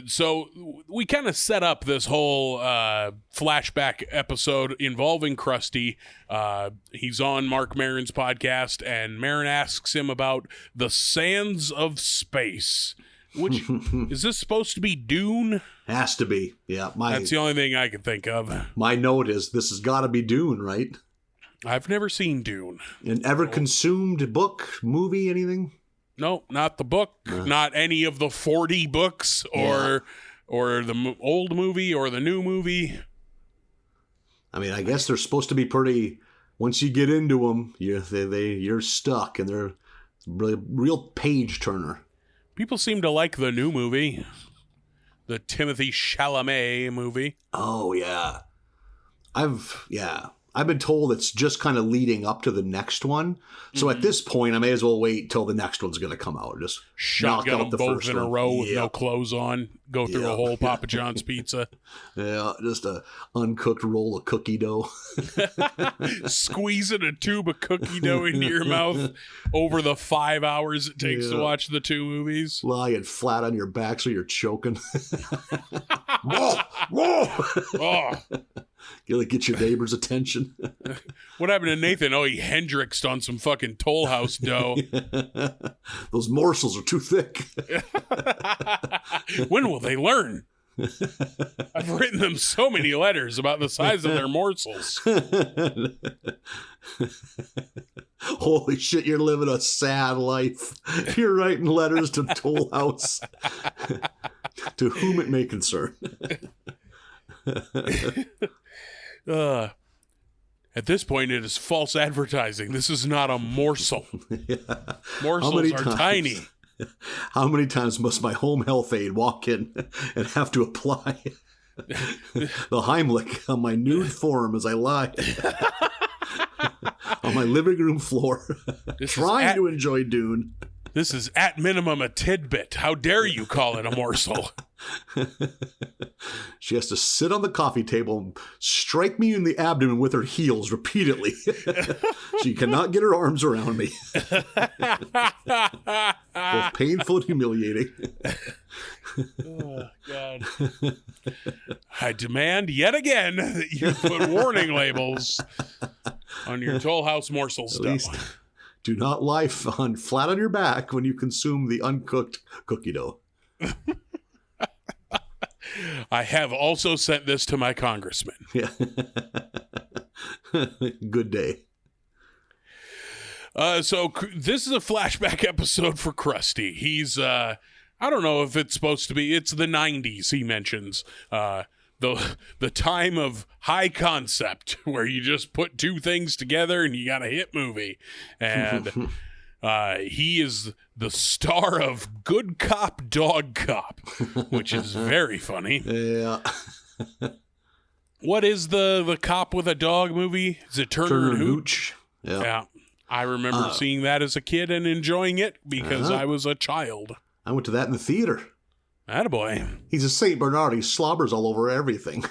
So we kind of set up this whole flashback episode involving Krusty. He's on Mark Maron's podcast, and Maron asks him about the sands of space. Which, is this supposed to be Dune? Has to be, yeah. That's the only thing I can think of. My note is, this has got to be Dune, right? I've never seen Dune. An ever-consumed book, movie, anything? No, not the book. Not any of the 40 books, or the old movie, or the new movie. I mean, I guess they're supposed to be pretty... Once you get into them, you're stuck, and they're really real page-turner. People seem to like the new movie, the Timothée Chalamet movie. Oh yeah, I've been told it's just kind of leading up to the next one. So at this point, I may as well wait till the next one's going to come out. Just shotgun them both in a row with no clothes on. Go through a whole Papa John's pizza. Yeah, just a uncooked roll of cookie dough. Squeezing a tube of cookie dough into your mouth over the 5 hours it takes to watch the two movies. Lying flat on your back so you're choking. Whoa! Oh. You get your neighbor's attention. What happened to Nathan? Oh, he Hendrixed on some fucking Toll House dough. Those morsels are too thick. When will they learn? I've written them so many letters about the size of their morsels. Holy shit, you're living a sad life. You're writing letters to Toll House. To whom it may concern. At this point, it is false advertising. This is not a morsel. Morsels are tiny. How many times must my home health aide walk in and have to apply the Heimlich on my nude form as I lie on my living room floor, trying to enjoy Dune? This is at minimum a tidbit. How dare you call it a morsel? She has to sit on the coffee table and strike me in the abdomen with her heels repeatedly. She cannot get her arms around me. Both painful and humiliating. Oh, God. I demand yet again that you put warning labels on your Toll House morsel stuff. Do not lie flat on your back when you consume the uncooked cookie dough. I have also sent this to my congressman. Yeah. Good day. So this is a flashback episode for Krusty. He's, I don't know if it's supposed to be, it's the 90s, he mentions. The time of high concept where you just put two things together and you got a hit movie. And he is the star of Good Cop, Dog Cop, which is very funny. Yeah. What is the cop with a dog movie? Is it Turner and Hooch? Yeah. I remember seeing that as a kid and enjoying it because I was a child. I went to that in the theater. Attaboy. He's a St. Bernard. He slobbers all over everything.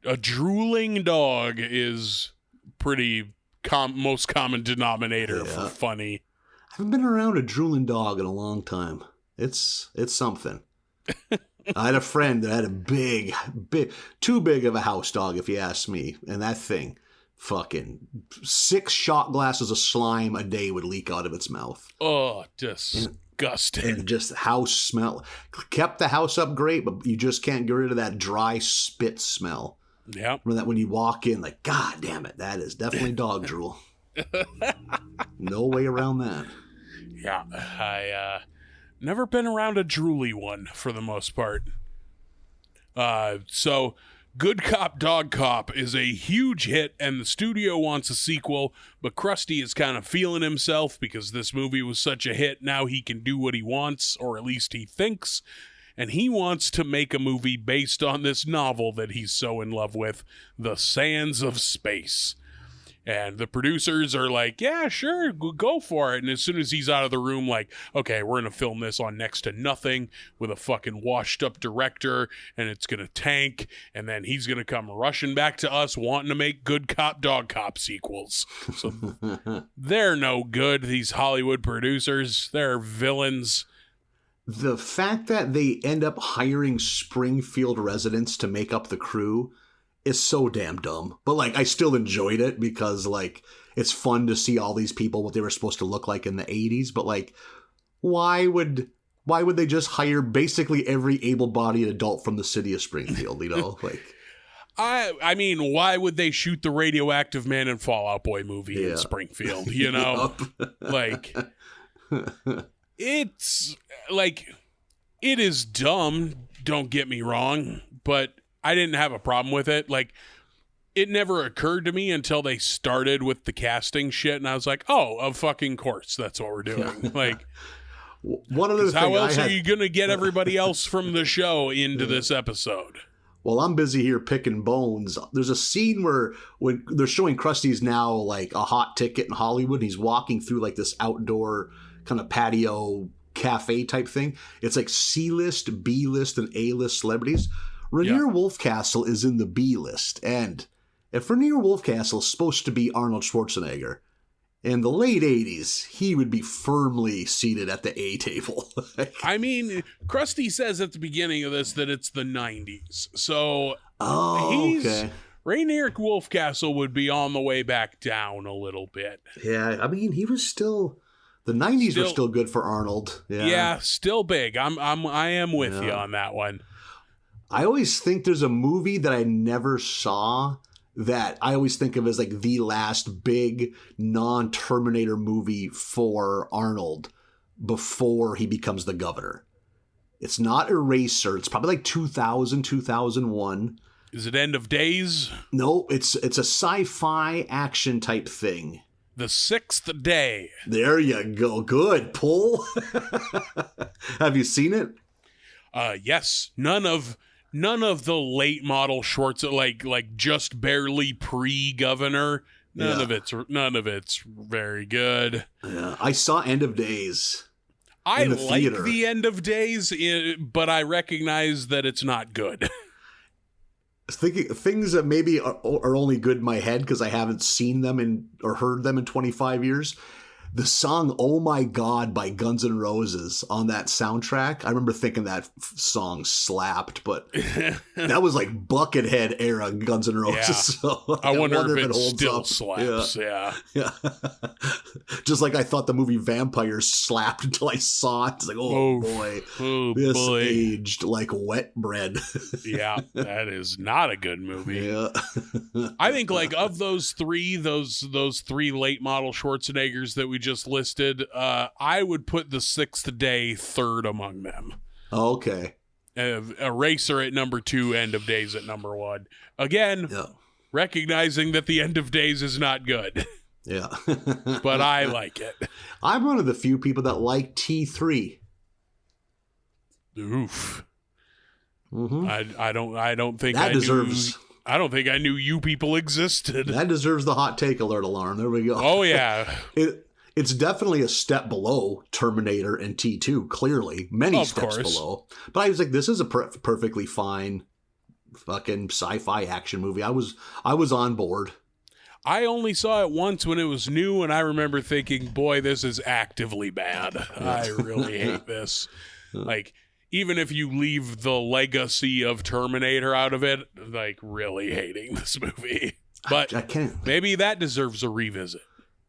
A drooling dog is pretty most common denominator for funny. I haven't been around a drooling dog in a long time. It's something. I had a friend that had a big, too big of a house dog, if you ask me. And that thing, fucking 6 shot glasses of slime a day would leak out of its mouth. Oh, disgusting. And just house smell. Kept the house up great, but you just can't get rid of that dry spit smell. Yeah. Remember that when you walk in, like, God damn it, that is definitely dog drool. No way around that. Yeah, I never been around a drooly one for the most part. So Good Cop, Dog Cop is a huge hit, and the studio wants a sequel, but Krusty is kind of feeling himself because this movie was such a hit. Now he can do what he wants, or at least he thinks, and he wants to make a movie based on this novel that he's so in love with, The Sands of Space. And the producers are like, yeah, sure, go for it. And as soon as he's out of the room, like, okay, we're going to film this on next to nothing with a fucking washed up director, and it's going to tank. And then he's going to come rushing back to us wanting to make Good Cop, Dog Cop sequels. So they're no good, these Hollywood producers. They're villains. The fact that they end up hiring Springfield residents to make up the crew is so damn dumb. But, like, I still enjoyed it because, like, it's fun to see all these people, what they were supposed to look like in the 80s. But, like, why would they just hire basically every able-bodied adult from the city of Springfield, you know? Like, I mean, why would they shoot the Radioactive Man and Fall Out Boy movie in Springfield, you know? Like, it's, like, it is dumb, don't get me wrong, but I didn't have a problem with it. Like, it never occurred to me until they started with the casting shit, and I was like, oh, of fucking course, that's what we're doing. Like, one of the things how else are you going to get everybody else from the show into this episode? Well, I'm busy here picking bones. There's a scene where when they're showing Krusty's now like a hot ticket in Hollywood, and he's walking through like this outdoor kind of patio cafe type thing. It's like C-list, B-list, and A-list celebrities. Rainier Wolfcastle is in the B list, and if Rainier Wolfcastle is supposed to be Arnold Schwarzenegger, in the late 80s, he would be firmly seated at the A table. I mean, Krusty says at the beginning of this that it's the 90s, so Rainier Wolfcastle would be on the way back down a little bit. Yeah, I mean, he was still... The 90s were still good for Arnold. Yeah, still big. I am with you on that one. I always think there's a movie that I never saw that I always think of as like the last big non-Terminator movie for Arnold before he becomes the governor. It's not Eraser. It's probably like 2000, 2001. Is it End of Days? No, it's a sci-fi action type thing. The Sixth Day. There you go. Good pull. Have you seen it? Yes. None of the late model Schwartz, like just barely pre-governor. None of it's very good. Yeah, I saw End of Days. I like the End of Days, but I recognize that it's not good. Things that maybe are only good in my head because I haven't seen them or heard them in 25 years. The song "Oh My God" by Guns N' Roses on that soundtrack. I remember thinking that song slapped, but that was like Buckethead era Guns N' Roses. Yeah. So I wonder if it holds still up. slaps. Yeah. Just like I thought the movie Vampires slapped until I saw it. It's like, oh boy, this aged like wet bread. Yeah, that is not a good movie. Yeah. I think like of those three late model Schwarzeneggers that we just listed, I would put The Sixth Day third among them. Okay. Eraser at number 2, End of Days at number 1. Again, recognizing that the End of Days is not good. Yeah. But I like it. I'm one of the few people that like T3. Oof. Mm-hmm. I don't think that deserves. I don't think I knew you people existed. That deserves the hot take alert alarm. There we go. Oh yeah. It's definitely a step below Terminator and T2, clearly. Many steps below. But I was like, this is a perfectly fine fucking sci-fi action movie. I was on board. I only saw it once when it was new, and I remember thinking, boy, this is actively bad. I really hate this. Like, even if you leave the legacy of Terminator out of it, like, really hating this movie. But I can't. Maybe that deserves a revisit.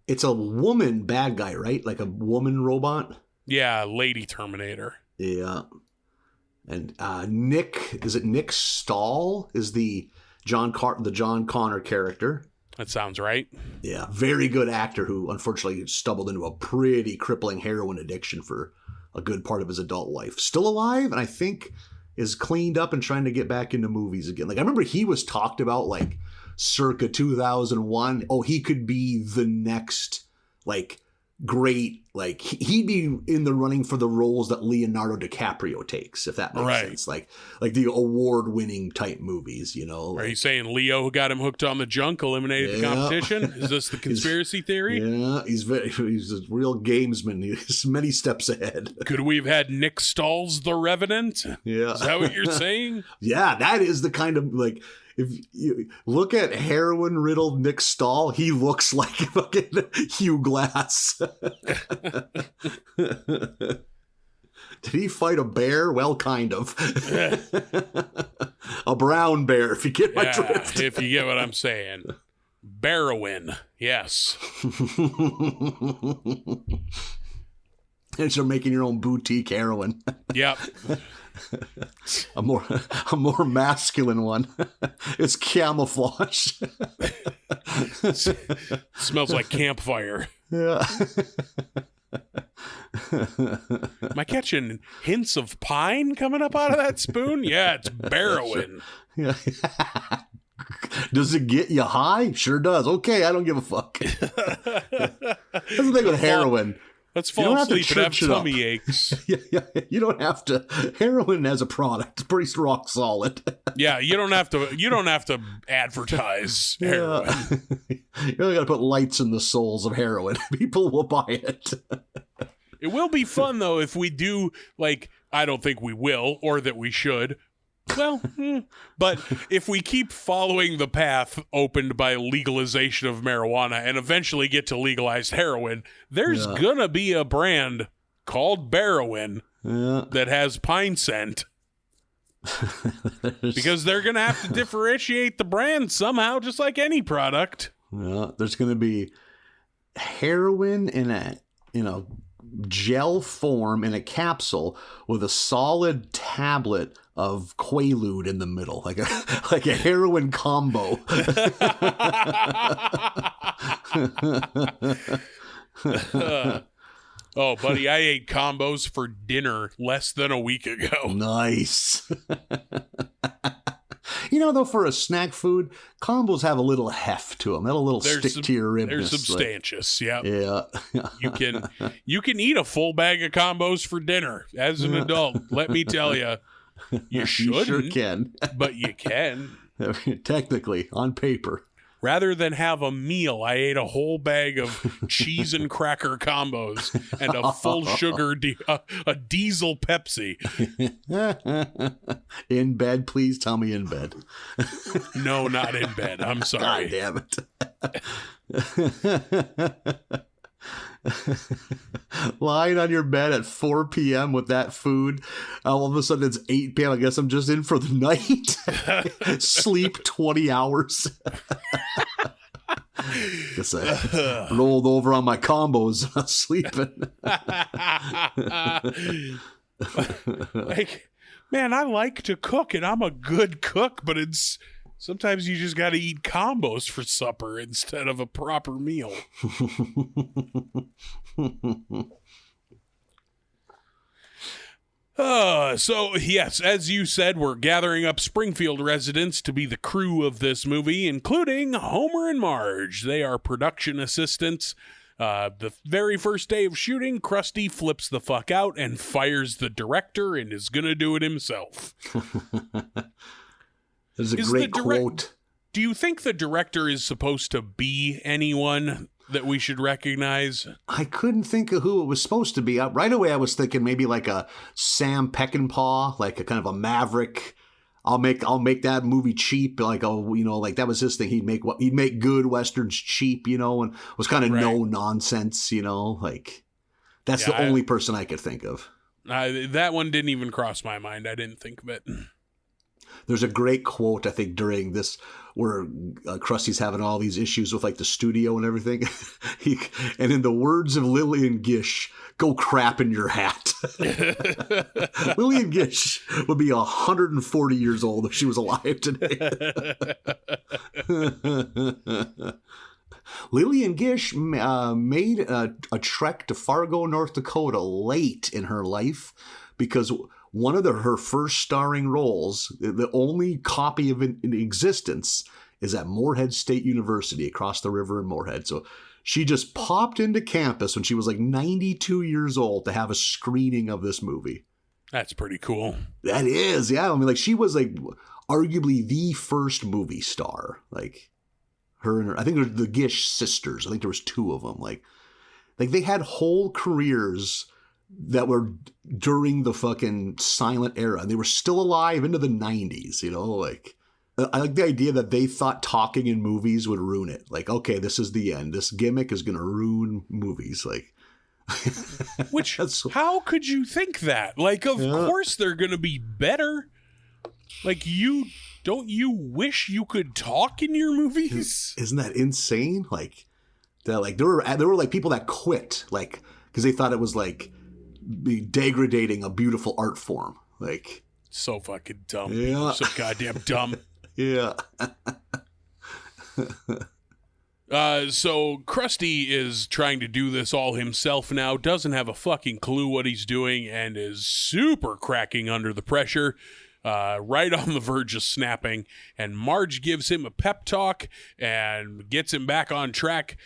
It's a woman bad guy, right? Like a woman robot? Yeah, Lady Terminator. Yeah. And Nick Stahl is the John Connor character. That sounds right. Yeah, very good actor who unfortunately stumbled into a pretty crippling heroin addiction for a good part of his adult life. Still alive, and I think is cleaned up and trying to get back into movies again. Like, I remember he was talked about like circa 2001. Oh, he could be the next like great, like he'd be in the running for the roles that Leonardo DiCaprio takes, if that makes sense. Like the award-winning type movies, you know. Are you saying Leo, who got him hooked on the junk, eliminated the competition? Is this the conspiracy theory? Yeah, he's a real gamesman. He's many steps ahead. Could we have had Nick Stahl's The Revenant? Yeah. Is that what you're saying? Yeah, that is the kind of, like, if you look at heroin-riddled Nick Stahl, he looks like fucking Hugh Glass. Did he fight a bear? Well, kind of. A brown bear, if you get my drift. If you get what I'm saying. Barrowin, yes. And you're making your own boutique heroin. Yep. A more masculine one. It's camouflage. Smells like campfire. Yeah. Am I catching hints of pine coming up out of that spoon? Yeah, it's Barrowin. Yeah. Does it get you high? Sure does. Okay, I don't give a fuck. That's the thing with heroin. Let's fall asleep and have tummy aches. Yeah, you don't have to. Heroin as a product, it's pretty rock solid. Yeah, you don't have to advertise heroin. You only got to put lights in the souls of heroin. People will buy it. It will be fun though if we do, like, I don't think we will, or that we should. Well, but if we keep following the path opened by legalization of marijuana and eventually get to legalized heroin, there's gonna be a brand called Barrowin that has pine scent. Because they're gonna have to differentiate the brand somehow, just like any product. Yeah, there's gonna be heroin in a gel form in a capsule with a solid tablet of Quaalude in the middle, like a heroin combo. Oh, buddy, I ate combos for dinner less than a week ago. Nice. You know, though, for a snack food, combos have a little heft to them. They'll a little stick to your ribs. They're substantious, yeah. Yeah. You can eat a full bag of combos for dinner as an adult. Let me tell you, you shouldn't. You sure can. But you can. Technically, on paper. Rather than have a meal, I ate a whole bag of cheese and cracker combos and a full sugar, a diesel Pepsi. In bed, please tell me in bed. No, not in bed. I'm sorry. God damn it. Lying on your bed at 4 p.m. with that food. All of a sudden it's 8 p.m. I guess I'm just in for the night. Sleep 20 hours. Guess I rolled over on my combos. Sleeping. Like, man, I like to cook and I'm a good cook, but sometimes you just got to eat combos for supper instead of a proper meal. So, yes, as you said, we're gathering up Springfield residents to be the crew of this movie, including Homer and Marge. They are production assistants. The very first day of shooting, Krusty flips the fuck out and fires the director and is going to do it himself. There's a great quote. Do you think the director is supposed to be anyone that we should recognize? I couldn't think of who it was supposed to be. Right away I was thinking maybe like a Sam Peckinpah, like a kind of a maverick I'll make that movie cheap. Like, oh, like that was his thing. He'd make good Westerns cheap, and was kind of no nonsense, like that's the only person I could think of. That one didn't even cross my mind. I didn't think of it. There's a great quote, I think, during this where Krusty's having all these issues with like the studio and everything. And in the words of Lillian Gish, go crap in your hat. Lillian Gish would be 140 years old if she was alive today. Lillian Gish made a trek to Fargo, North Dakota late in her life because one of her first starring roles, the only copy of it in existence, is at Morehead State University across the river in Morehead. So she just popped into campus when she was like 92 years old to have a screening of this movie. That's pretty cool. That is, yeah. I mean, like she was like arguably the first movie star. Like her, I think it was the Gish sisters. I think there was two of them. Like they had whole careers that were during the fucking silent era, and they were still alive into the 90s, like I like the idea that they thought talking in movies would ruin it. Like, okay, this is the end. This gimmick is going to ruin movies. Like, which, how could you think that? Like, of course they're going to be better. Like, don't you wish you could talk in your movies? Isn't that insane? Like, there were like people that quit, like, because they thought it was like be degrading a beautiful art form. Like, so fucking dumb. Yeah. So goddamn dumb. Yeah. So Krusty is trying to do this all himself now, doesn't have a fucking clue what he's doing, and is super cracking under the pressure, right on the verge of snapping. And Marge gives him a pep talk and gets him back on track,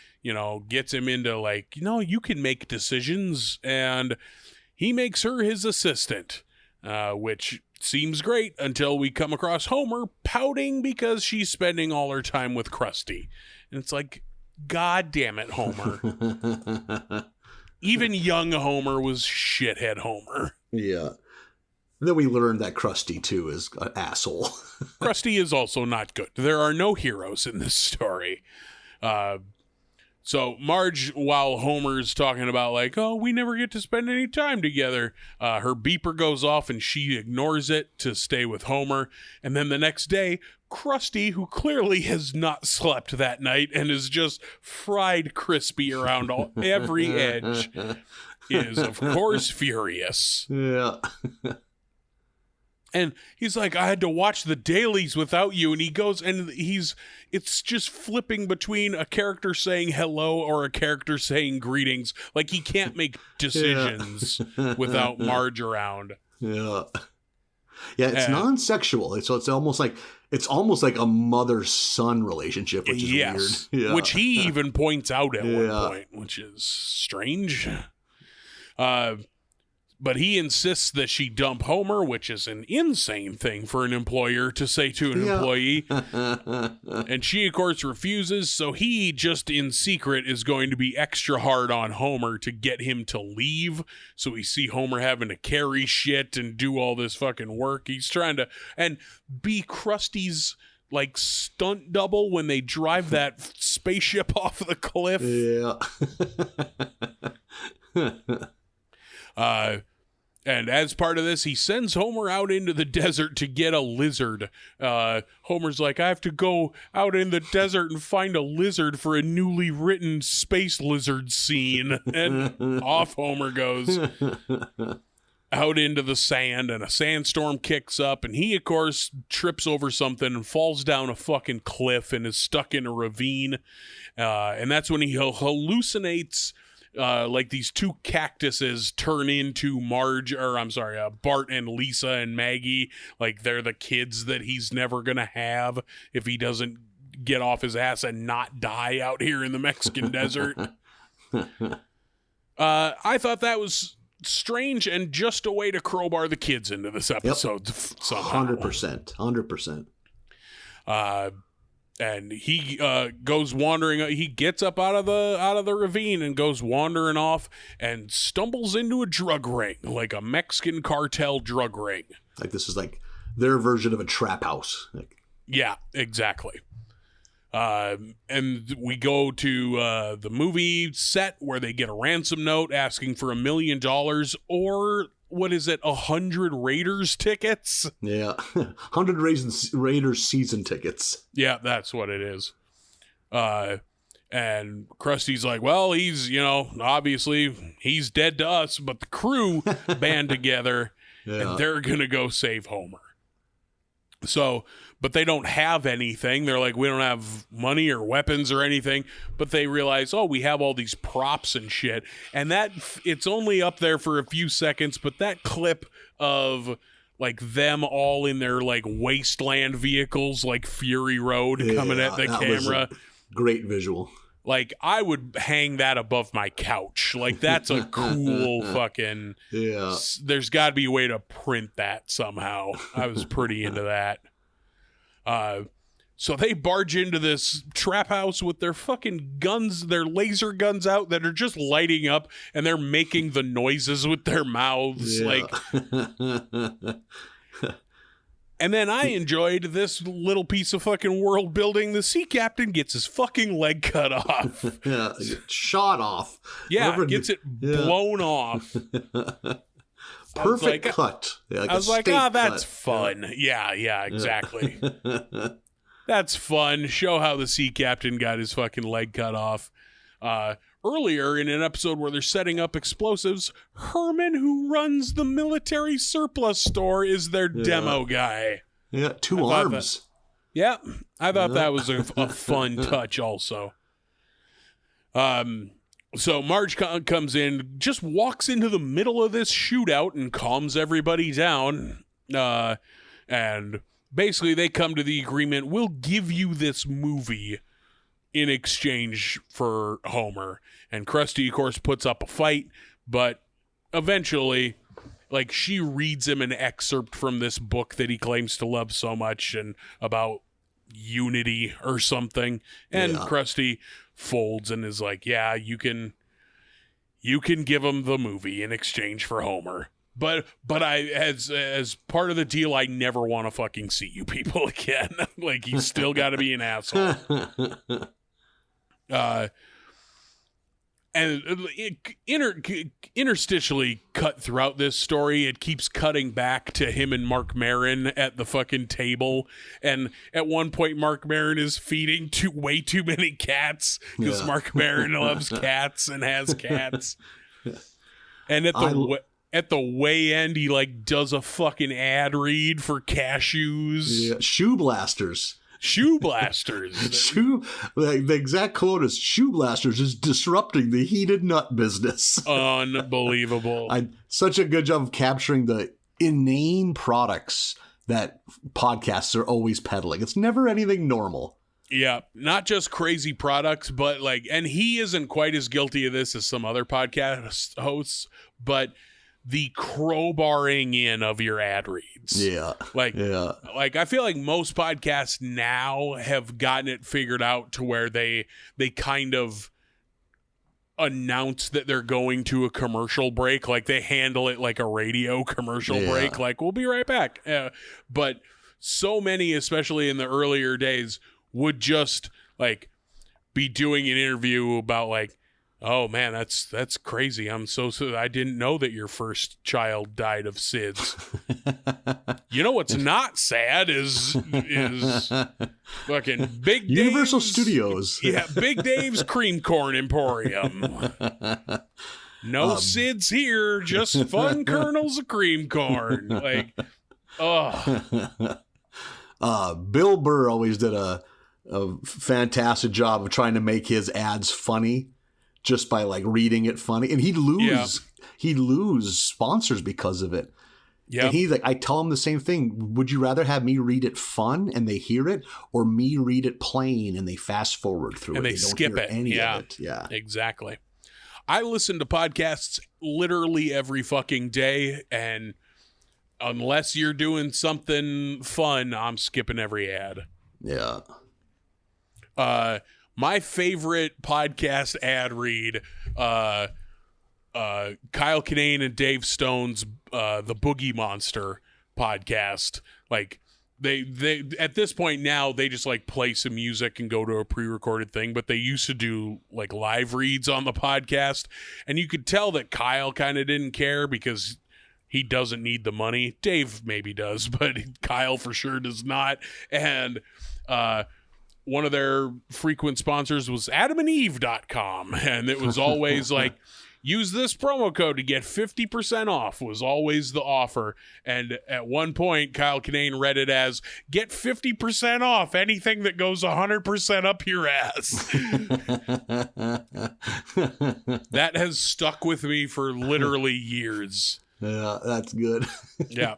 gets him into like, you can make decisions, and he makes her his assistant, which seems great until we come across Homer pouting because she's spending all her time with Krusty. And it's like, God damn it, Homer. Even young Homer was shithead Homer. Yeah. And then we learned that Krusty, too, is an asshole. Krusty is also not good. There are no heroes in this story. So Marge, while Homer's talking about like, oh, we never get to spend any time together, her beeper goes off and she ignores it to stay with Homer. And then the next day, Krusty, who clearly has not slept that night and is just fried crispy around every edge, is, of course, furious. Yeah. And he's like, I had to watch the dailies without you. And he goes, and it's just flipping between a character saying hello or a character saying greetings. Like, he can't make decisions without Marge around. Yeah. Yeah, it's non-sexual. It's almost like a mother-son relationship, which is weird. Yeah. Which he even points out at one point, which is strange. But he insists that she dump Homer, which is an insane thing for an employer to say to an employee. And she, of course, refuses. So he, just in secret, is going to be extra hard on Homer to get him to leave. So we see Homer having to carry shit and do all this fucking work. He's trying to and be Krusty's like stunt double when they drive that spaceship off the cliff. Yeah. And as part of this, he sends Homer out into the desert to get a lizard. Homer's like, I have to go out in the desert and find a lizard for a newly written space lizard scene. And off Homer goes out into the sand, and a sandstorm kicks up, and he, of course, trips over something and falls down a fucking cliff and is stuck in a ravine. And that's when he hallucinates like these two cactuses turn into Bart and Lisa and Maggie. Like they're the kids that he's never gonna have if he doesn't get off his ass and not die out here in the Mexican desert. I thought that was strange and just a way to crowbar the kids into this episode. Somehow. 100%. And he goes wandering. He gets up out of the ravine and goes wandering off and stumbles into a drug ring, like a Mexican cartel drug ring. Like this is like their version of a trap house. Yeah, exactly. And we go to the movie set where they get a ransom note asking for $1 million or what is it, 100 Raiders tickets? Yeah, 100 Raiders season tickets. Yeah, that's what it is. And Krusty's like, well, he's, obviously he's dead to us, but the crew band together and they're going to go save Homer. So, but they don't have anything. They're like, we don't have money or weapons or anything, but they realize, oh, we have all these props and shit. And it's only up there for a few seconds, but that clip of like them all in their like wasteland vehicles, like Fury Road coming at the camera. Great visual. Like, I would hang that above my couch. Like, that's a cool fucking... Yeah. There's got to be a way to print that somehow. I was pretty into that. So they barge into this trap house with their fucking guns, their laser guns out that are just lighting up, and they're making the noises with their mouths. Yeah. Like... And then I enjoyed this little piece of fucking world building. The sea captain gets his fucking leg cut off. Yeah, shot off. Yeah, gets it blown off. Perfect cut. Yeah, I was like, that's fun. Yeah, exactly. That's fun. Show how the sea captain got his fucking leg cut off. Earlier in an episode where they're setting up explosives, Herman, who runs the military surplus store, is their demo guy. Yeah, two arms. I thought that was a fun touch also. So Marge comes in, just walks into the middle of this shootout and calms everybody down. And basically they come to the agreement, we'll give you this movie in exchange for Homer. And Krusty, of course, puts up a fight, but eventually, like, she reads him an excerpt from this book that he claims to love so much and about unity or something. And Krusty folds and is like, yeah, you can give him the movie in exchange for Homer. But I, as part of the deal, I never want to fucking see you people again. Like, he's still got to be an asshole. And interstitially cut throughout this story, it keeps cutting back to him and Mark Maron at the fucking table. And at one point, Mark Maron is feeding way too many cats because Mark Maron loves cats and has cats. And at the way end, he like does a fucking ad read for cashews. Yeah, shoe blasters. Shoe blasters. The exact quote is, shoe blasters is disrupting the heated nut business. Unbelievable. Such a good job of capturing the inane products that podcasts are always peddling. It's never anything normal. Yeah, not just crazy products, but like, and he isn't quite as guilty of this as some other podcast hosts, but the crowbarring in of your ad reads. Yeah. Like I feel like most podcasts now have gotten it figured out to where they kind of announce that they're going to a commercial break. Like they handle it like a radio commercial break. Like, we'll be right back. But so many, especially in the earlier days, would just like be doing an interview about like, oh man, that's crazy. I'm so I didn't know that your first child died of SIDS. You know what's not sad is fucking Big Universal Dave's, Studios. Yeah, Big Dave's Cream Corn Emporium. No SIDS here, just fun kernels of cream corn. Like, Bill Burr always did a fantastic job of trying to make his ads funny. Just by like reading it funny, and he'd lose sponsors because of it. Yeah, and he's like, I tell him the same thing. Would you rather have me read it fun and they hear it, or me read it plain and they fast forward through and it? They skip it. Any of it. Yeah, exactly. I listen to podcasts literally every fucking day, and unless you're doing something fun, I'm skipping every ad. Yeah. My favorite podcast ad read, Kyle Kinane and Dave Stone's The Boogie Monster podcast. Like they at this point now they just like play some music and go to a pre-recorded thing, but they used to do like live reads on the podcast, and you could tell that Kyle kind of didn't care because he doesn't need the money. Dave maybe does, but Kyle for sure does not. And one of their frequent sponsors was adamandeve.com, and it was always like, use this promo code to get 50% off was always the offer. And at one point, Kyle Kinane read it as, get 50% off anything that goes 100% up your ass. That has stuck with me for literally years. Yeah, that's good. Yeah.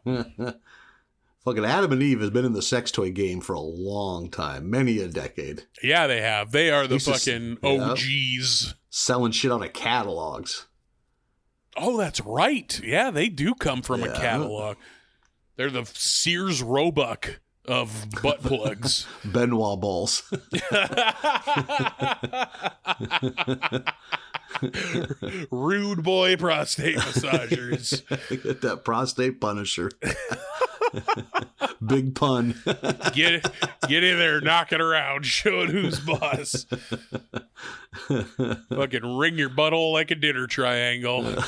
Fucking Adam and Eve has been in the sex toy game for a long time, many a decade. Yeah, they have. They are the fucking OGs. Selling shit out of catalogs. Oh, that's right. Yeah, they do come from a catalog. They're the Sears Roebuck of butt plugs. Benoit balls. Rude boy prostate massagers. Get that prostate punisher. Big pun. Get in there, knock it around, show it who's boss. Fucking ring your butthole like a dinner triangle. Look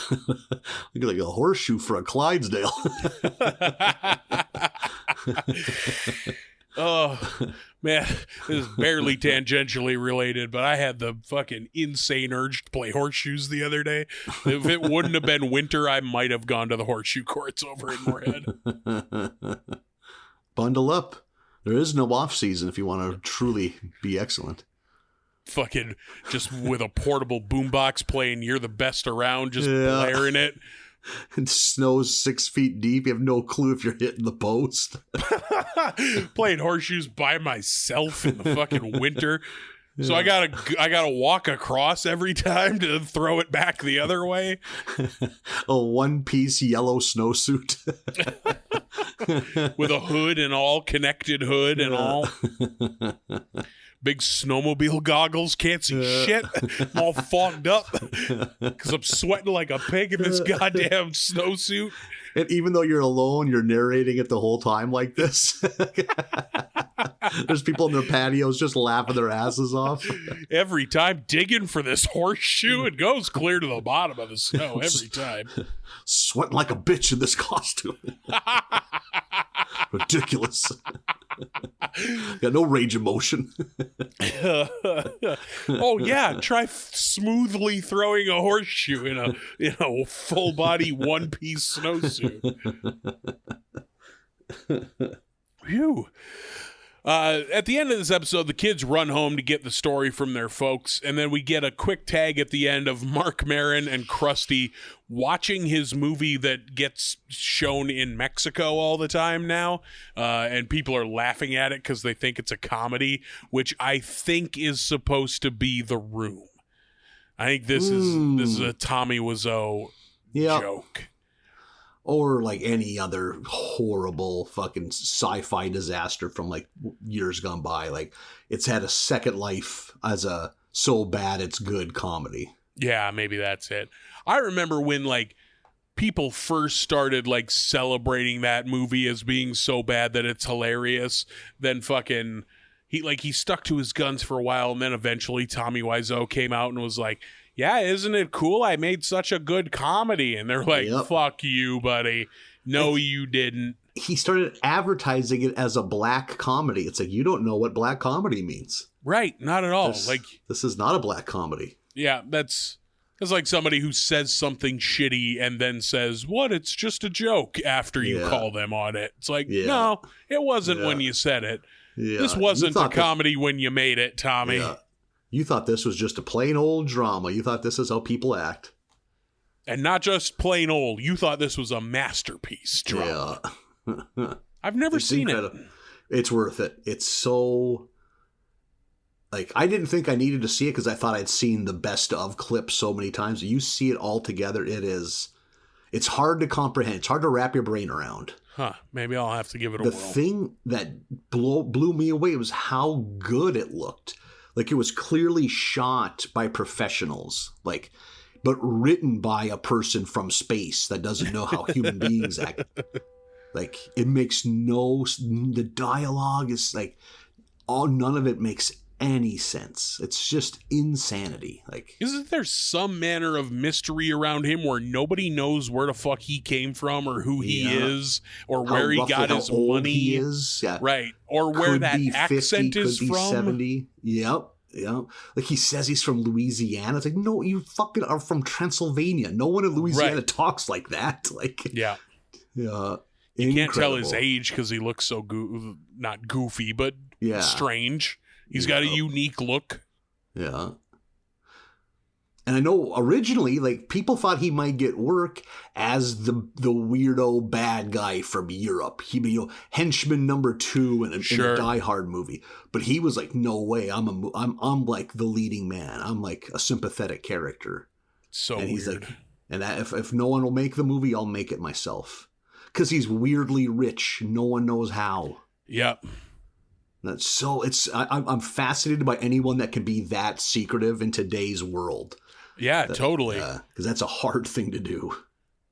like a horseshoe for a Clydesdale. Oh, man, this is barely tangentially related, but I had the fucking insane urge to play horseshoes the other day. If it wouldn't have been winter, I might have gone to the horseshoe courts over in Moorhead. Bundle up. There is no off season if you want to truly be excellent. Fucking just with a portable boombox playing You're the Best Around, just blaring it. It snows 6 feet deep. You have no clue if you're hitting the post. Playing horseshoes by myself in the fucking winter. So I gotta walk across every time to throw it back the other way. A one-piece yellow snowsuit. With a hood and all, connected hood and all. Big snowmobile goggles, can't see shit. I'm all fogged up because I'm sweating like a pig in this goddamn snowsuit. And even though you're alone, you're narrating it the whole time like this. There's people in their patios just laughing their asses off. Every time digging for this horseshoe, it goes clear to the bottom of the snow every time. Sweating like a bitch in this costume. Ridiculous. Got no range of motion. Oh yeah, try smoothly throwing a horseshoe in a full body one piece snowsuit. Phew. At the end of this episode, the kids run home to get the story from their folks, and then we get a quick tag at the end of Mark Maron and Krusty watching his movie that gets shown in Mexico all the time now, and people are laughing at it because they think it's a comedy, which I think is supposed to be The Room. I think this is a Tommy Wiseau joke. Or like any other horrible fucking sci-fi disaster from like years gone by. Like it's had a second life as a so bad it's good comedy. Yeah, maybe that's it. I remember when like people first started like celebrating that movie as being so bad that it's hilarious. Then fucking he stuck to his guns for a while, and then eventually Tommy Wiseau came out and was like, yeah, isn't it cool? I made such a good comedy. And they're like, fuck you, buddy. No, you didn't. He started advertising it as a black comedy. It's like, you don't know what black comedy means. Right. Not at all. This is not a black comedy. Yeah, that's like somebody who says something shitty and then says, what? It's just a joke after you call them on it. It's like, no, it wasn't when you said it. Yeah. This wasn't a comedy when you made it, Tommy. Yeah. You thought this was just a plain old drama. You thought this is how people act. And not just plain old. You thought this was a masterpiece drama. Yeah. I've never seen it. It's worth it. It's so... Like, I didn't think I needed to see it because I thought I'd seen the best of clips so many times. You see it all together, it's hard to comprehend. It's hard to wrap your brain around. Huh. Maybe I'll have to give it a whirl. The thing that blew me away was how good it looked. Like, it was clearly shot by professionals, like, but written by a person from space that doesn't know how human beings act. Like, it makes the dialogue is like, none of it makes any sense. It's just insanity. Like, isn't there some manner of mystery around him where nobody knows where the fuck he came from or who he is or where he got his money? He is. Yeah. Right. Or where that accent 50, is could be from. 70. Yep. Like, he says he's from Louisiana. It's like, no, you fucking are from Transylvania. No one in Louisiana talks like that. Like, yeah. Yeah. You can't tell his age because he looks so not goofy, but strange. He's got a unique look. Yeah. And I know originally, like, people thought he might get work as the weirdo bad guy from Europe. He'd be, henchman number 2 in a Die Hard movie. But he was like, no way, I'm like the leading man. I'm like a sympathetic character. So and he's weird. Like, and if no one will make the movie, I'll make it myself. Because he's weirdly rich. No one knows how. Yep. That's so. I'm fascinated by anyone that can be that secretive in today's world. Yeah, totally. Because that's a hard thing to do.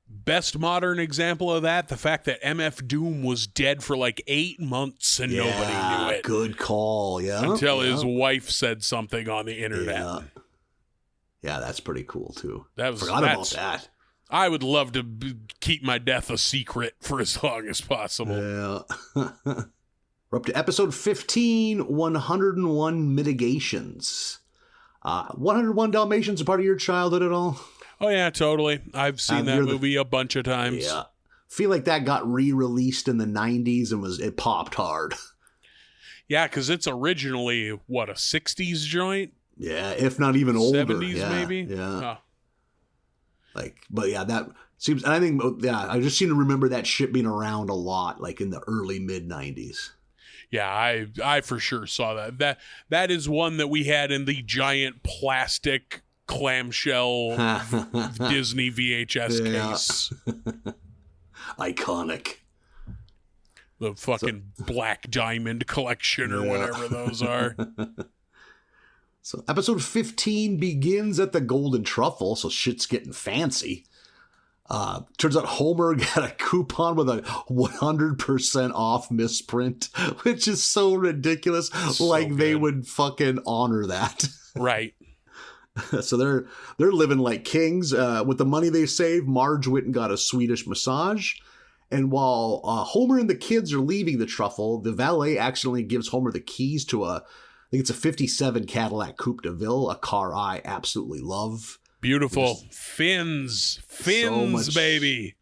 Best modern example of that, the fact that MF Doom was dead for like 8 months and nobody knew it. Good call. Yeah. Until his wife said something on the internet. Yeah, that's pretty cool too. Forgot about that. I would love to keep my death a secret for as long as possible. Yeah. We're up to episode 15, 101 Mitigations. 101 Dalmatians a part of your childhood at all? Oh, yeah, totally. I've seen that movie a bunch of times. Yeah. Feel like that got re-released in the 90s and it popped hard. Yeah, because it's originally, a 60s joint? Yeah, if not even older. 70s maybe? Yeah. But yeah, that seems, and I think, I just seem to remember that shit being around a lot, like in the early mid-90s. Yeah, I for sure saw that. That is one that we had in the giant plastic clamshell Disney VHS case. Iconic. The fucking Black Diamond collection or whatever those are. So episode 15 begins at the Golden Truffle, so shit's getting fancy. Turns out Homer got a coupon with a 100% off misprint, which is so ridiculous. They would fucking honor that. Right. So they're living like kings. With the money they saved, Marge went and got a Swedish massage. And while Homer and the kids are leaving the truffle, the valet accidentally gives Homer the keys to I think it's a 57 Cadillac Coupe de Ville, a car I absolutely love. Beautiful. Fins, so baby.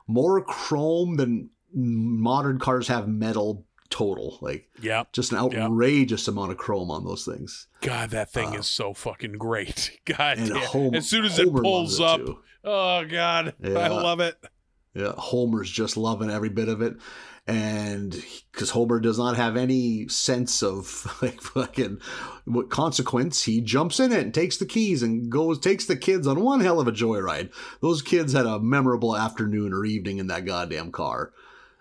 More chrome than modern cars have metal total. Just an outrageous amount of chrome on those things. God, that thing is so fucking great. God and damn. As soon as it pulls up, oh God, I love it. Yeah, Homer's just loving every bit of it. And because Homer does not have any sense of fucking what consequence, he jumps in it and takes the keys and takes the kids on one hell of a joyride. Those kids had a memorable afternoon or evening in that goddamn car.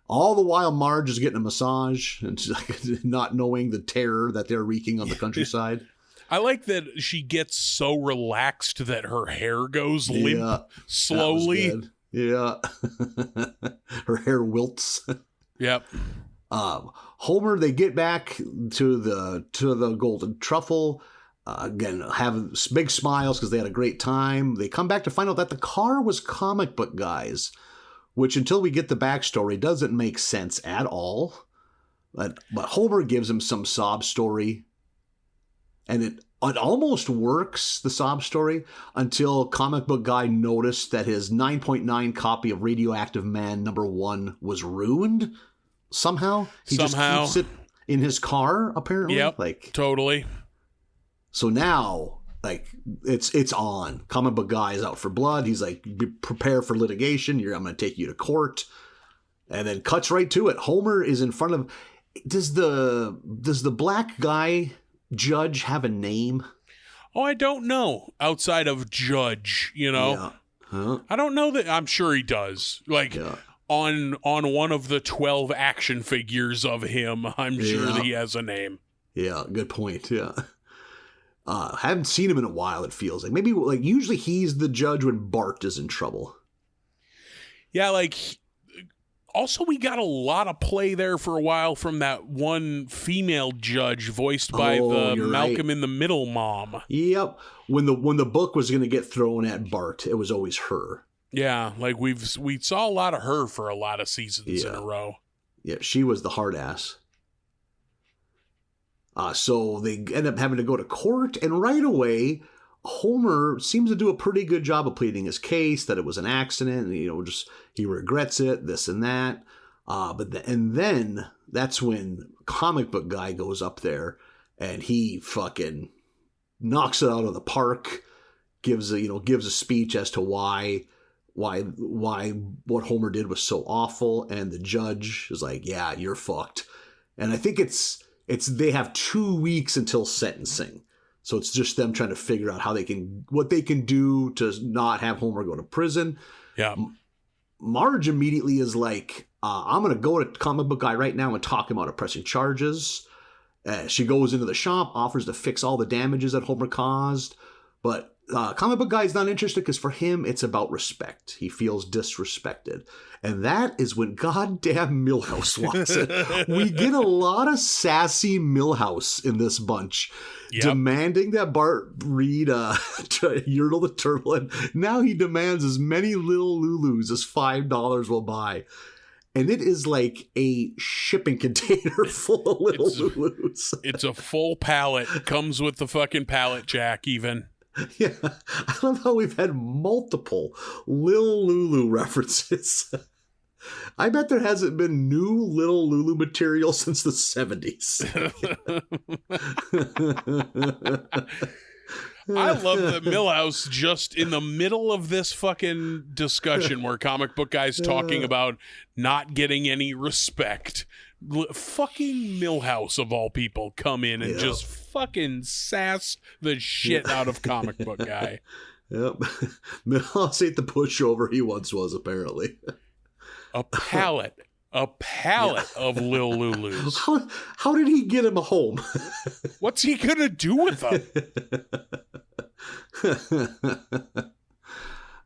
All the while Marge is getting a massage and not knowing the terror that they're wreaking on the countryside. I like that she gets so relaxed that her hair goes limp slowly. Yeah. Her hair wilts. Yep. Homer, they get back to the Golden Truffle. Again, having big smiles because they had a great time. They come back to find out that the car was Comic Book Guy's, which until we get the backstory doesn't make sense at all. But Homer gives him some sob story, and it almost works, the sob story, until Comic Book Guy noticed that his 9.9 copy of Radioactive Man #1 was ruined. Somehow. He just keeps it in his car, apparently. Yep, totally. So now, it's on. Comic Book Guy is out for blood. He's like, prepare for litigation. I'm going to take you to court. And then cuts right to it. Homer is in front of... Does the black guy judge have a name? Oh, I don't know. Outside of Judge, Yeah. Huh? I don't know that. I'm sure he does. On one of the 12 action figures of him, I'm sure that he has a name. Yeah, good point. Yeah. Haven't seen him in a while, it feels like. Maybe, usually he's the judge when Bart is in trouble. Yeah, Also, we got a lot of play there for a while from that one female judge voiced by the Malcolm right. in the Middle mom. Yep. When the book was going to get thrown at Bart, it was always her. Yeah, like we saw a lot of her for a lot of seasons in a row. Yeah, she was the hard ass. So they end up having to go to court, and right away, Homer seems to do a pretty good job of pleading his case that it was an accident, and just he regrets it, this and that. And then that's when comic book guy goes up there, and he fucking knocks it out of the park, gives a speech as to why what Homer did was so awful, and the judge is like, yeah, you're fucked. And I think they have 2 weeks until sentencing. So it's just them trying to figure out what they can do to not have Homer go to prison. Yeah. Marge immediately is like, I'm going to go to comic book guy right now and talk him out of pressing charges. She goes into the shop, offers to fix all the damages that Homer caused. But comic book guy is not interested because for him, it's about respect. He feels disrespected. And that is when goddamn Milhouse walks in. We get a lot of sassy Milhouse in this bunch. Yep. Demanding that Bart read Yertle the Turtle. And now he demands as many little Lulus as $5 will buy. And it is like a shipping container full of little Lulus. It's a full pallet. Comes with the fucking pallet jack even. Yeah, I love how we've had multiple Lil Lulu references. I bet there hasn't been new Lil Lulu material since the 70s. I love that Milhouse just in the middle of this fucking discussion where comic book guy's talking about not getting any respect. Fucking Milhouse of all people come in and just fucking sass the shit out of comic book guy. Yep. Milhouse ain't the pushover he once was, apparently. A pallet of Lil Lulus. How did he get him a home? What's he gonna do with them?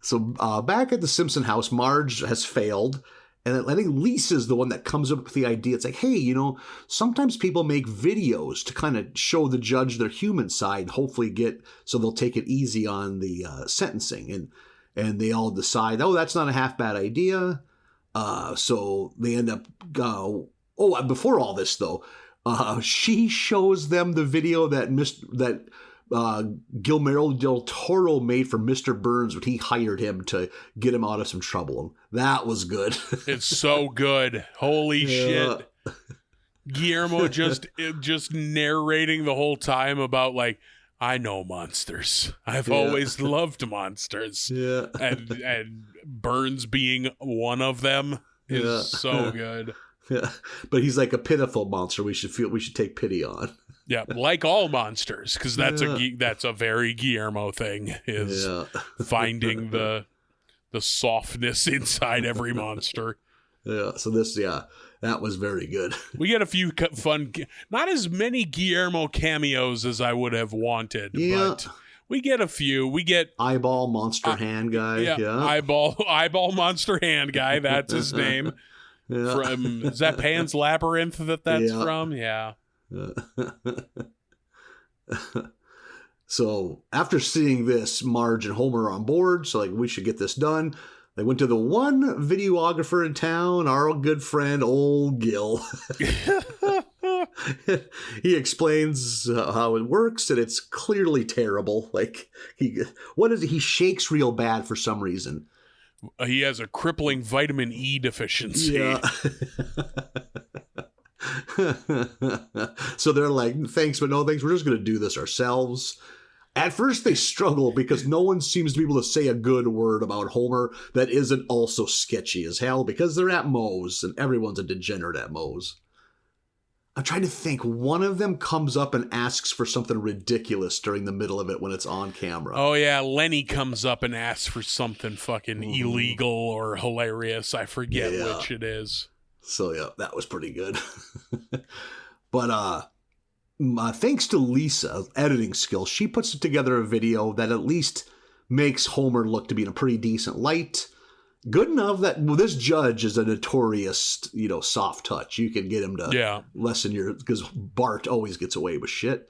So back at the Simpson house, Marge has failed. And I think Lisa's the one that comes up with the idea. It's like, hey, sometimes people make videos to kind of show the judge their human side, hopefully so they'll take it easy on the sentencing. And they all decide, oh, that's not a half bad idea. So they end up, before all this though, she shows them the video that Guillermo del Toro made for Mr. Burns when he hired him to get him out of some trouble. That was good. It's so good. Holy shit. Guillermo just narrating the whole time about like, I know monsters. I've always loved monsters. Yeah. And Burns being one of them is so good. Yeah. But he's like a pitiful monster we should take pity on. Yeah, like all monsters, because that's a very Guillermo thing, is finding the softness inside every monster. Yeah, so that was very good. We get a few fun, not as many Guillermo cameos as I would have wanted, but we get a few. We get Eyeball Monster Hand Guy. Yeah. Eyeball Monster Hand Guy. That's his name. From is that Pan's Labyrinth that's from? Yeah. So after seeing this, Marge and Homer are on board. So we should get this done. They went to the one videographer in town, our good friend, old Gil. He explains how it works, and it's clearly terrible. He shakes real bad for some reason. He has a crippling vitamin E deficiency. Yeah. So they're like, thanks, but no thanks. We're just going to do this ourselves. At first, they struggle because no one seems to be able to say a good word about Homer that isn't also sketchy as hell because they're at Moe's and everyone's a degenerate at Moe's. I'm trying to think. One of them comes up and asks for something ridiculous during the middle of it when it's on camera. Oh, yeah. Lenny comes up and asks for something fucking illegal or hilarious. I forget which it is. So, yeah, that was pretty good. But thanks to Lisa, editing skills, she puts together a video that at least makes Homer look to be in a pretty decent light. Good enough that this judge is a notorious, soft touch. You can get him to lessen because Bart always gets away with shit.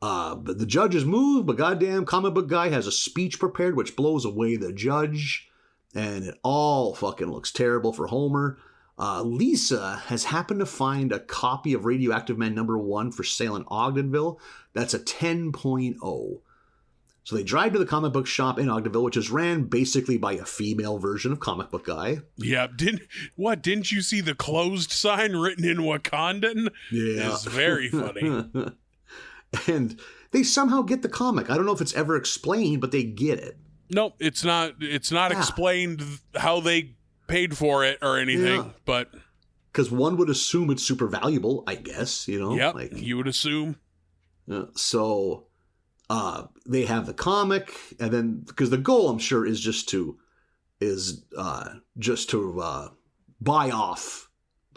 But the judge is moved, but goddamn, comic book guy has a speech prepared which blows away the judge, and it all fucking looks terrible for Homer. Lisa has happened to find a copy of Radioactive Man #1 for sale in Ogdenville. That's a 10.0. So they drive to the comic book shop in Ogdenville, which is ran basically by a female version of Comic Book Guy. Yeah, didn't you see the closed sign written in Wakandan? Yeah. It's very funny. And they somehow get the comic. I don't know if it's ever explained, but they get it. No, it's not explained how they paid for it or anything, but because one would assume it's super valuable, I guess, Yep, you would assume. So they have the comic, and then because the goal, I'm sure, is just to buy off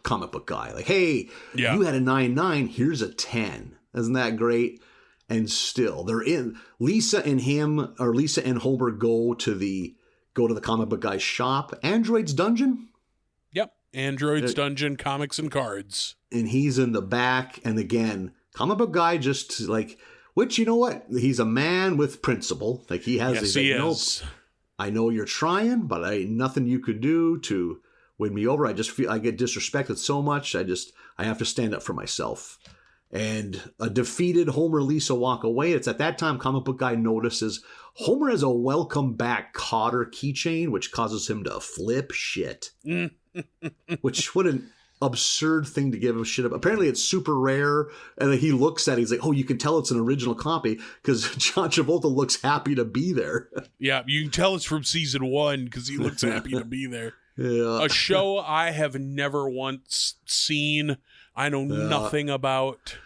Comic Book Guy. Like, hey, you had a 9.9, here's a 10. Isn't that great? And still, they're in. Lisa and Homer go to the Comic Book Guy's shop, Android's Dungeon. Yep, Android's Dungeon, comics and cards. And he's in the back, and again, Comic Book Guy just like, which, you know what? He's a man with principle. Like, he has. Yes, he is. Nope, I know you're trying, but ain't nothing you could do to win me over. I just feel I get disrespected so much. I have to stand up for myself. And a defeated Homer, Lisa walk away. It's at that time Comic Book Guy notices Homer has a welcome back Cotter keychain, which causes him to flip shit. Which, what an absurd thing to give him shit about. Apparently it's super rare. And then he looks at it, he's like, oh, you can tell it's an original copy because John Travolta looks happy to be there. Yeah, you can tell it's from season 1 because he looks happy to be there. Yeah. A show I have never once seen. I know nothing about.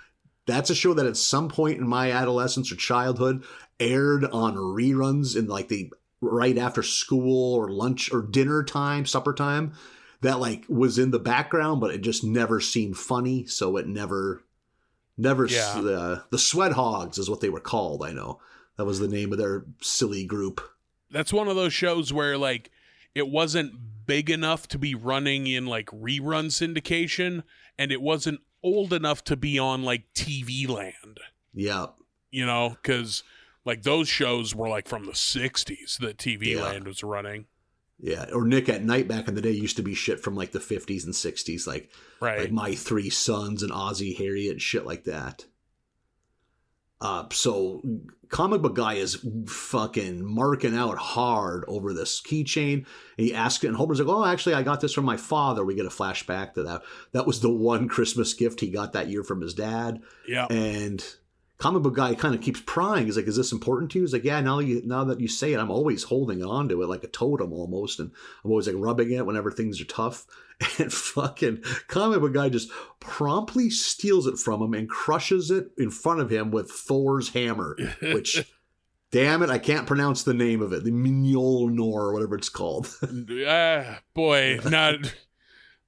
That's a show that at some point in my adolescence or childhood aired on reruns in like the right after school or lunch or dinner time, supper time, that like was in the background, but it just never seemed funny. So it never, the Sweat Hogs is what they were called. I know that was the name of their silly group. That's one of those shows where like it wasn't big enough to be running in like rerun syndication, and it wasn't old enough to be on like TV Land. Yeah. Because like those shows were like from the 60s that TV Land was running. Yeah. Or Nick at Night back in the day used to be shit from like the 50s and 60s, like My Three Sons and Ozzie Harriet and shit like that. So Comic Book Guy is fucking marking out hard over this keychain. He asks it, and Homer's like, oh, actually, I got this from my father. We get a flashback to that. That was the one Christmas gift he got that year from his dad. Yeah. And Comic Book Guy kind of keeps prying. He's like, is this important to you? He's like, yeah, now that you say it, I'm always holding on to it like a totem almost. And I'm always like rubbing it whenever things are tough. And fucking Comic Book Guy just promptly steals it from him and crushes it in front of him with Thor's hammer, which, damn it, I can't pronounce the name of it. The Mjolnir or whatever it's called. Boy, not.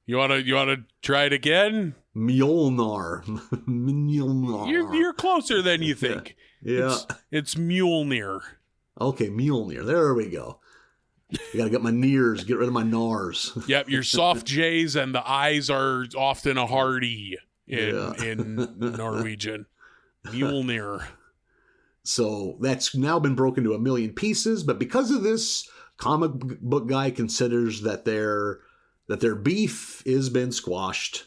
You wanna try it again? Mjolnir. Mjolnir. You're closer than you think. Yeah. It's Mjolnir. Okay, Mjolnir. There we go. You gotta get my nears, get rid of my nars. Yep, your soft J's and the I's are often a hard E in Norwegian. Mjolnir. So that's now been broken to 1 million pieces, but because of this, Comic Book Guy considers that their beef has been squashed.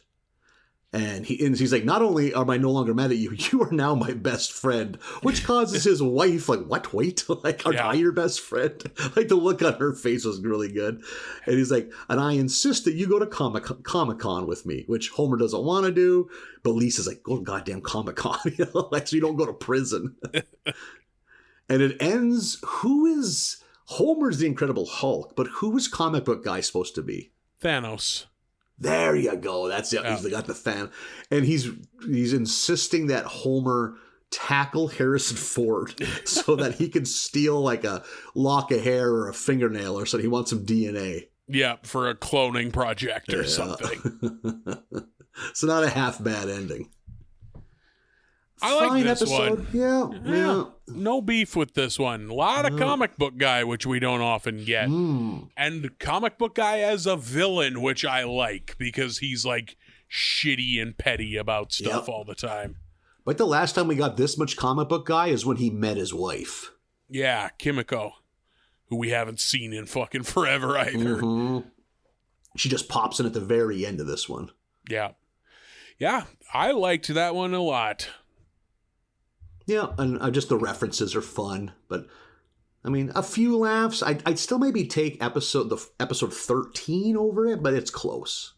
And he's like, not only am I no longer mad at you, you are now my best friend, which causes his wife, like, what, wait, like, are I your best friend? Like, the look on her face was really good. And he's like, and I insist that you go to Comic-Con with me, which Homer doesn't want to do, but Lisa's like, go to goddamn Comic-Con, like, so you don't go to prison. And it ends, Homer's the Incredible Hulk, but who is Comic Book Guy supposed to be? Thanos. There you go. That's it. He's got the fan. And he's insisting that Homer tackle Harrison Ford so that he can steal like a lock of hair or a fingernail or something. He wants some DNA. Yeah, for a cloning project or something. So not a half bad ending. I like fine this episode. one. Yeah. No beef with this one. A lot of comic book guy, which we don't often get. And comic book guy as a villain, which I like because he's like shitty and petty about stuff all the time. But the last time we got this much comic book guy is when he met his wife. Yeah, Kimiko, who we haven't seen in fucking forever either. She just pops in at the very end of this one. Yeah. Yeah, I liked that one a lot. Yeah, and just the references are fun, but I mean, a few laughs. I'd still maybe take episode 13 over it, but it's close.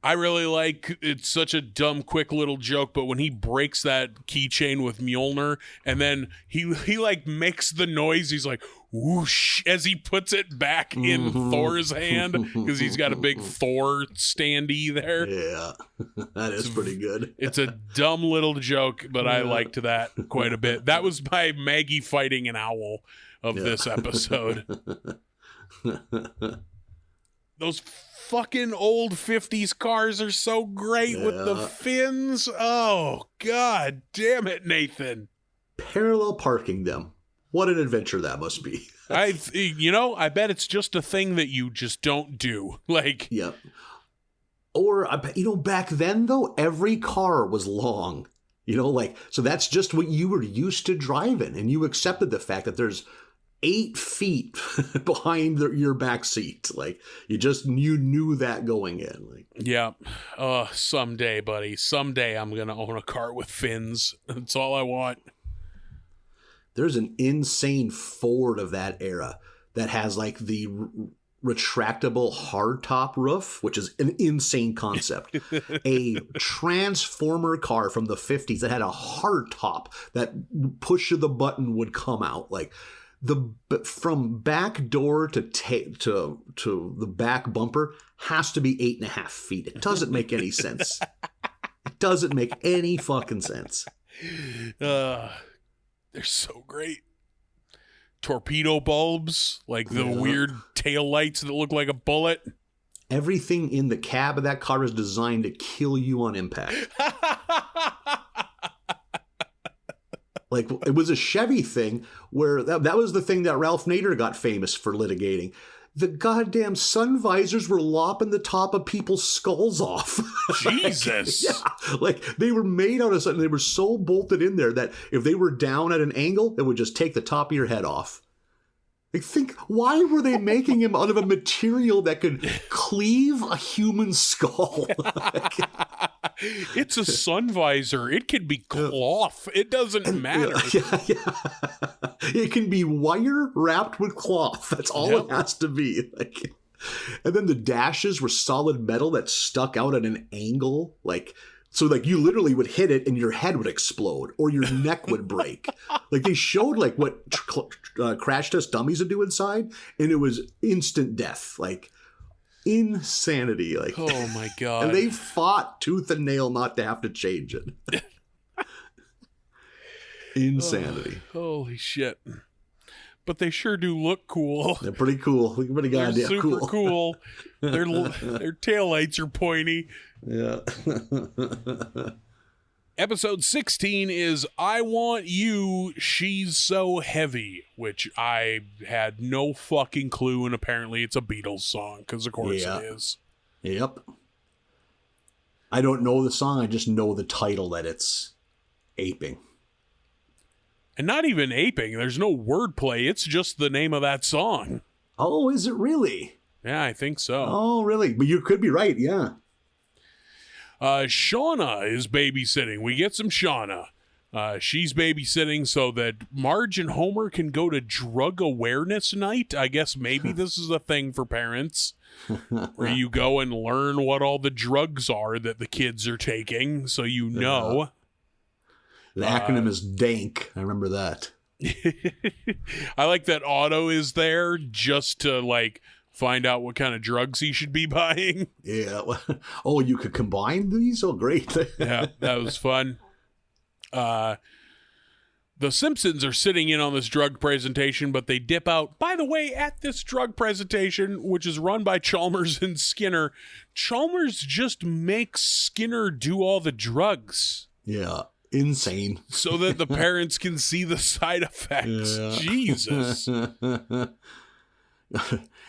I really like, it's such a dumb, quick little joke, but when he breaks that keychain with Mjolnir, and then he like makes the noise, he's like, whoosh, as he puts it back in Thor's hand, because he's got a big Thor standee there. Yeah, that is pretty good. It's a dumb little joke, but I liked that quite a bit. That was my Maggie fighting an owl of this episode. Those fucking old 50s cars are so great with the fins. Oh, god damn it, Nathan. Parallel parking them. What an adventure that must be. I bet it's just a thing that you just don't do. Like, yeah. Or, back then, though, every car was long. So that's just what you were used to driving. And you accepted the fact that there's 8 feet behind your back seat. Like, you knew that going in. Like, yeah. Someday, buddy. Someday I'm going to own a car with fins. That's all I want. There's an insane Ford of that era that has like the retractable hardtop roof, which is an insane concept. A transformer car from the 50s that had a hardtop that push of the button would come out. Like from back door to the back bumper has to be 8.5 feet. It doesn't make any sense. It doesn't make any fucking sense. They're so great. Torpedo bulbs, like the weird tail lights that look like a bullet. Everything in the cab of that car is designed to kill you on impact. Like, it was a Chevy thing where that was the thing that Ralph Nader got famous for litigating. The goddamn sun visors were lopping the top of people's skulls off. Jesus. Like they were made out of something. They were so bolted in there that if they were down at an angle, it would just take the top of your head off. Like, why were they making him out of a material that could cleave a human skull? It's a sun visor. It can be cloth. It doesn't matter. It can be wire wrapped with cloth. That's all it has to be. Like, and then the dashes were solid metal that stuck out at an angle. So you literally would hit it and your head would explode or your neck would break. Like they showed like what crash test dummies would do inside, and it was instant death. Like insanity. Like, oh my god. And they fought tooth and nail not to have to change it. Insanity. Holy shit. But they sure do look cool. They're pretty cool. Pretty goddamn They're super cool. Their taillights are pointy. Yeah. Episode 16 is I Want You, She's So Heavy, which I had no fucking clue, and apparently it's a Beatles song, because of course it is. Yep. I don't know the song, I just know the title that it's aping. And not even aping, there's no wordplay, it's just the name of that song. Oh, is it really? Yeah, I think so. Oh, really? But you could be right, yeah. Shauna is babysitting. We get some Shauna. She's babysitting so that Marge and Homer can go to drug awareness night. I guess maybe this is a thing for parents where you go and learn what all the drugs are that the kids are taking so you know. The acronym is DANK. I remember that. I like that Otto is there just to find out what kind of drugs he should be buying. Yeah. Oh, you could combine these? Oh, great. Yeah, that was fun. The Simpsons are sitting in on this drug presentation, but they dip out. By the way, at this drug presentation, which is run by Chalmers and Skinner, Chalmers just makes Skinner do all the drugs. Yeah. Insane. So that the parents can see the side effects. Yeah. Jesus.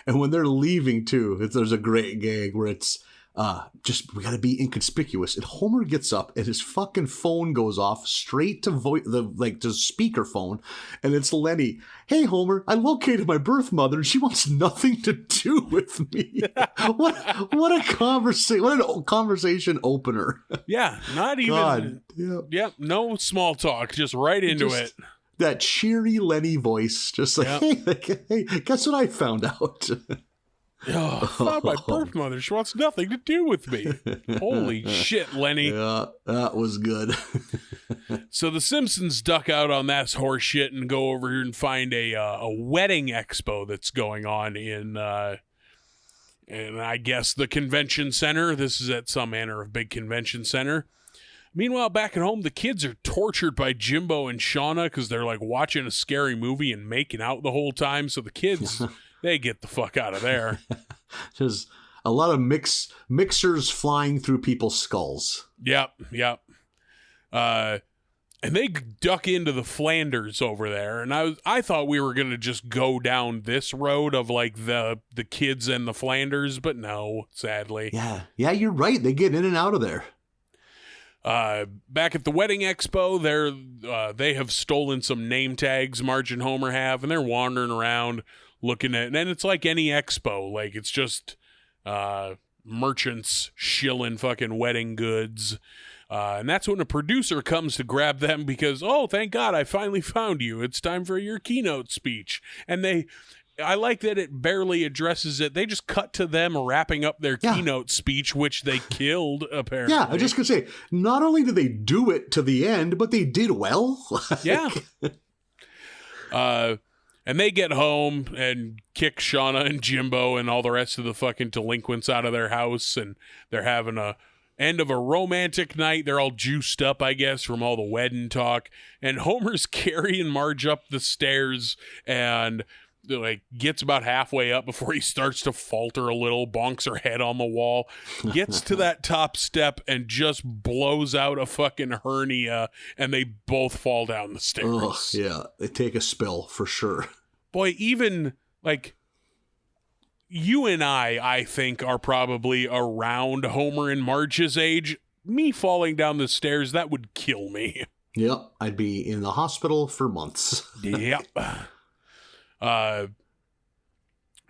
And when they're leaving too, there's a great gag where it's we gotta be inconspicuous. And Homer gets up and his fucking phone goes off straight to to speakerphone, and it's Lenny. Hey Homer, I located my birth mother and she wants nothing to do with me. what a conversation! What a conversation opener. Yeah, not even. God, yeah, no small talk, just right into it. That cheery Lenny voice, just like, hey, guess what I found out? Oh, not my birth mother. She wants nothing to do with me. Holy shit, Lenny. Yeah, that was good. So the Simpsons duck out on that horse shit and go over here and find a wedding expo that's going on in, and I guess the convention center. This is at some manner of big convention center. Meanwhile, back at home, the kids are tortured by Jimbo and Shauna because they're like watching a scary movie and making out the whole time. So the kids, they get the fuck out of there. There's a lot of mixers flying through people's skulls. Yep. And they duck into the Flanders over there. And I thought we were going to just go down this road of like the kids and the Flanders, but no, sadly. Yeah, you're right. They get in and out of there. Back at the wedding expo, they have stolen some name tags Marge and Homer have, and they're wandering around looking at, and it's like any expo, like it's just merchants shilling fucking wedding goods. And that's when a producer comes to grab them because, oh, thank God, I finally found you. It's time for your keynote speech. And I like that it barely addresses it. They just cut to them wrapping up their keynote speech, which they killed, apparently. Yeah, I was just going to say, not only did they do it to the end, but they did well. Yeah. And they get home and kick Shauna and Jimbo and all the rest of the fucking delinquents out of their house, and they're having a end of a romantic night. They're all juiced up, I guess, from all the wedding talk. And Homer's carrying Marge up the stairs and like gets about halfway up before he starts to falter a little, bonks her head on the wall, gets to that top step and just blows out a fucking hernia, and they both fall down the stairs. Ugh, yeah, they take a spill for sure. Boy, even like you and I think, are probably around Homer and Marge's age. Me falling down the stairs, that would kill me. Yep, I'd be in the hospital for months. Yep.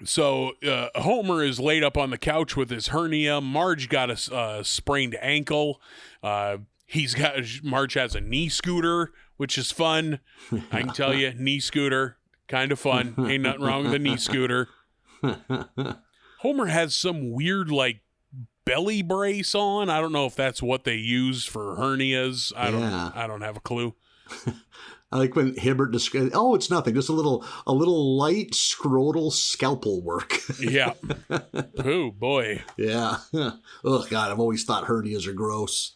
So Homer is laid up on the couch with his hernia. Marge got a sprained ankle. Marge has a knee scooter, which is fun. I can tell you, knee scooter, kind of fun. Ain't nothing wrong with a knee scooter. Homer has some weird like belly brace on. I don't know if that's what they use for hernias. I don't have a clue. I like when Hibbert describes, it's nothing, just a little light scrotal scalpel work. Yeah. Oh, boy. Yeah. Oh, God, I've always thought hernias are gross.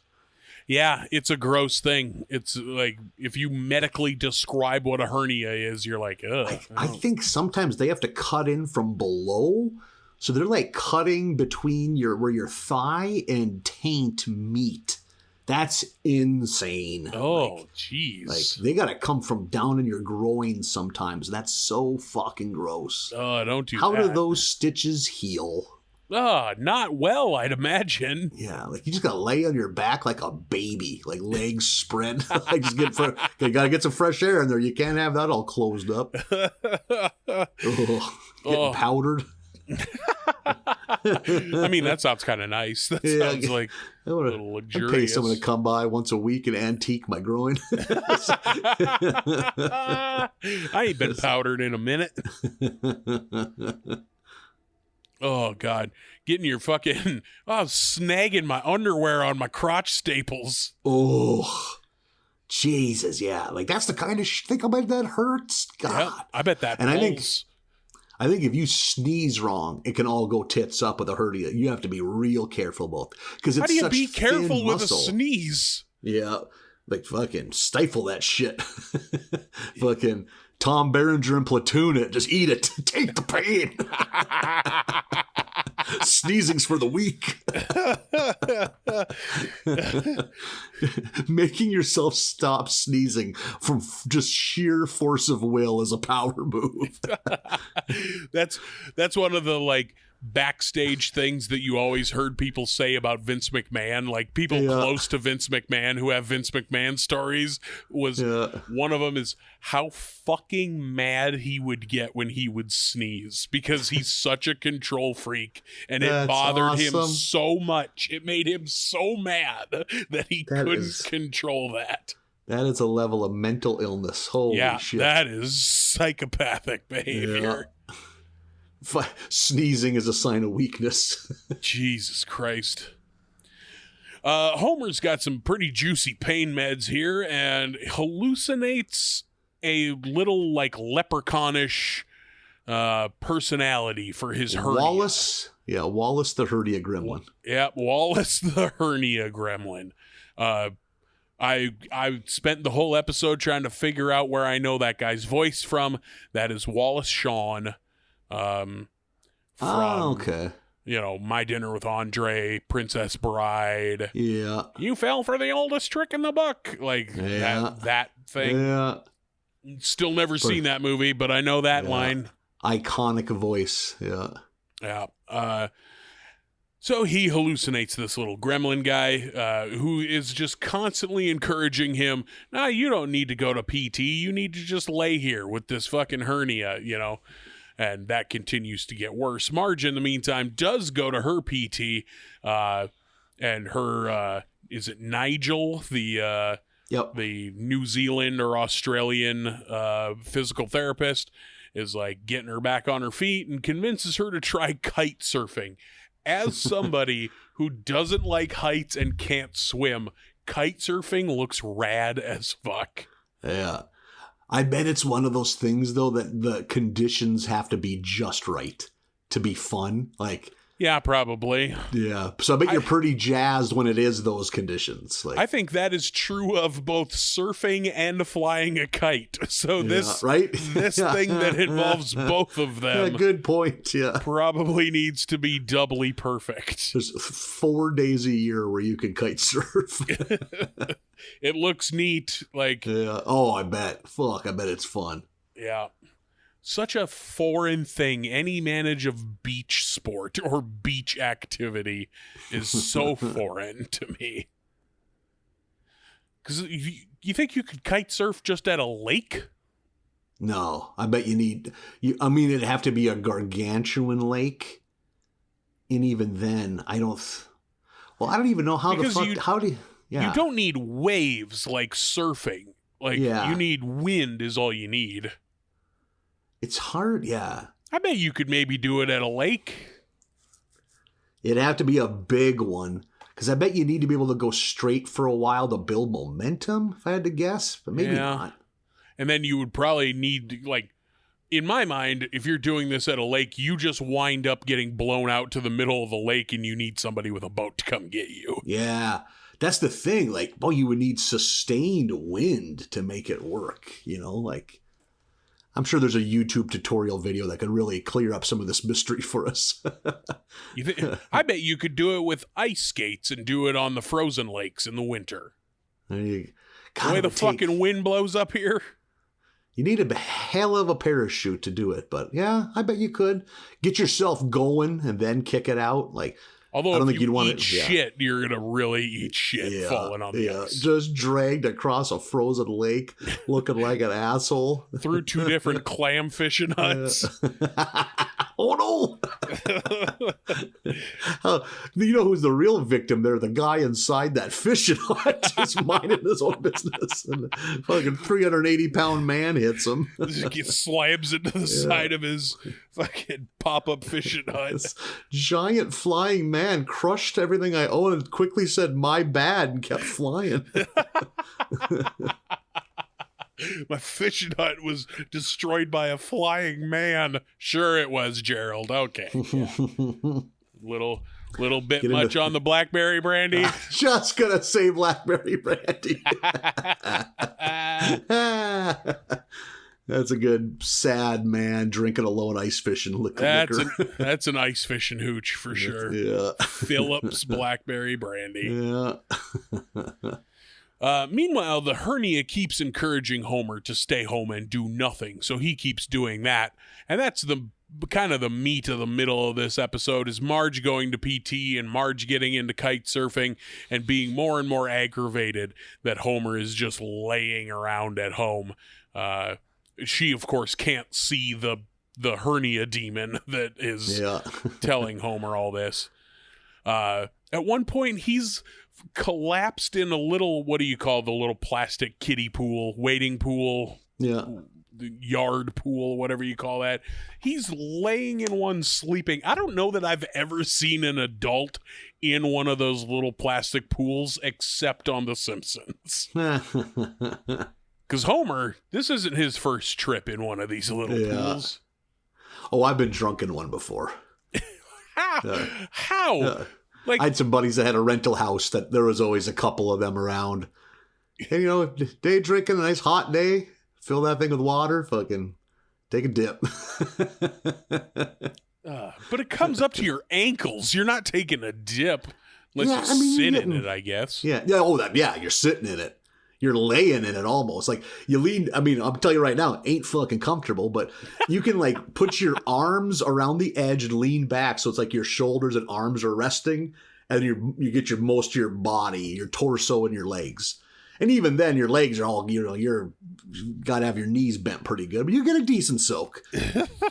Yeah, it's a gross thing. It's like, if you medically describe what a hernia is, you're like, ugh. I think sometimes they have to cut in from below. So they're like cutting between where your thigh and taint meet. That's insane. Oh, jeez. Like they gotta come from down in your groin sometimes. That's so fucking gross. Oh, don't do How that. do those stitches heal? Not well, I'd imagine. Yeah, like you just gotta lay on your back like a baby, like legs spread. Like just you gotta get some fresh air in there. You can't have that all closed up. Getting powdered. I mean, that sounds kind of nice. That sounds like a little luxurious. I'd pay someone to come by once a week and antique my groin. I ain't been powdered in a minute. Oh, God. Getting your fucking... snagging my underwear on my crotch staples. Oh, Jesus, yeah. Like, that's the kind of think about that hurts. God. Yeah, I bet that and pulls. I think if you sneeze wrong, it can all go tits up with a hernia. You have to be real careful about it. Because it's How do you such be careful thin with muscle. a sneeze? Yeah. Like, fucking stifle that shit. Fucking Tom Berenger and Platoon it. Just eat it. Take the pain. Sneezing's for the weak. Making yourself stop sneezing from just sheer force of will is a power move. That's one of the like backstage things that you always heard people say about Vince McMahon. Like people close to Vince McMahon who have Vince McMahon stories was one of them is how fucking mad he would get when he would sneeze because he's such a control freak and it bothered him so much. It made him so mad that he couldn't control that. That is a level of mental illness. Holy shit. That is psychopathic behavior. Yeah. Sneezing is a sign of weakness. Jesus Christ. Homer's got some pretty juicy pain meds here and hallucinates a little like leprechaunish personality for his hernia. Wallace the hernia gremlin. Yeah, Wallace the hernia gremlin. I spent the whole episode trying to figure out where I know that guy's voice from. That is Wallace Shawn. From okay. My Dinner with Andre, Princess Bride. Yeah. You fell for the oldest trick in the book. Like that thing. Yeah. Still never seen that movie, but I know that line. Iconic voice. Yeah. Yeah. So he hallucinates this little gremlin guy who is just constantly encouraging him, nah, you don't need to go to PT. You need to just lay here with this fucking hernia, And that continues to get worse. Marge, in the meantime, does go to her PT, and her, is it Nigel, the New Zealand or Australian physical therapist, is like getting her back on her feet and convinces her to try kite surfing. As somebody who doesn't like heights and can't swim, kite surfing looks rad as fuck. Yeah. I bet it's one of those things, though, that the conditions have to be just right to be fun. Like, yeah, probably. Yeah. So I bet you're pretty jazzed when it is those conditions. Like, I think that is true of both surfing and flying a kite. So this thing that involves both of them. Yeah, good point. Yeah. Probably needs to be doubly perfect. There's 4 days a year where you can kite surf. It looks neat. Like, yeah. Oh, I bet. Fuck, I bet it's fun. Yeah. Such a foreign thing. Any manage of beach sport or beach activity is so foreign to me. Because you think you could kite surf just at a lake? No, I bet it'd have to be a gargantuan lake. And even then, I don't even know how you don't need waves like surfing. Like, you need wind is all you need. It's hard, yeah. I bet you could maybe do it at a lake. It'd have to be a big one, because I bet you need to be able to go straight for a while to build momentum, if I had to guess, but maybe not. And then you would probably need, like, in my mind, if you're doing this at a lake, you just wind up getting blown out to the middle of the lake and you need somebody with a boat to come get you. Yeah. That's the thing. Like, you would need sustained wind to make it work, like... I'm sure there's a YouTube tutorial video that could really clear up some of this mystery for us. I bet you could do it with ice skates and do it on the frozen lakes in the winter. The way the fucking wind blows up here. You need a hell of a parachute to do it, but yeah, I bet you could. Get yourself going and then kick it out. Like, although I don't think you'd want to shit, you're gonna really eat shit falling on the ice. Just dragged across a frozen lake, looking like an asshole through 2 different clam fishing huts. Oh no! You know who's the real victim there? The guy inside that fishing hut, just minding his own business, and the fucking 380-pound man hits him. He slams into the side of his fucking pop-up fishing hut. This giant flying man crushed everything I own and quickly said, "My bad," and kept flying. My fishing hut was destroyed by a flying man. Sure it was, Gerald. Okay. Yeah. Little bit much on the blackberry brandy. Just gonna say blackberry brandy. That's a good sad man drinking alone ice fishing liquor. That's an ice fishing hooch for sure. Yeah. Phillips Blackberry Brandy. Yeah. Meanwhile, the hernia keeps encouraging Homer to stay home and do nothing, so he keeps doing that. And that's the kind of the meat of the middle of this episode is Marge going to PT and Marge getting into kite surfing and being more and more aggravated that Homer is just laying around at home. She, of course, can't see the hernia demon that is telling Homer all this. At one point, he's collapsed in a little, what do you call the little plastic kiddie pool, wading pool? Yeah. The yard pool, whatever you call that. He's laying in one sleeping. I don't know that I've ever seen an adult in one of those little plastic pools except on The Simpsons. Because Homer, this isn't his first trip in one of these little pools. Oh, I've been drunk in one before. How? Like, I had some buddies that had a rental house that there was always a couple of them around. And, you know, day drinking, a nice hot day, fill that thing with water, fucking take a dip. But it comes up to your ankles. You're not taking a dip unless you sit in it, I guess. Yeah. You're sitting in it. You're laying in it almost. Like, you lean, I mean, I'll tell you right now, it ain't fucking comfortable, but you can, like, put your arms around the edge and lean back so it's like your shoulders and arms are resting, and you get most of your body, your torso and your legs. And even then, your legs are all, you know, you've got to have your knees bent pretty good, but you get a decent soak.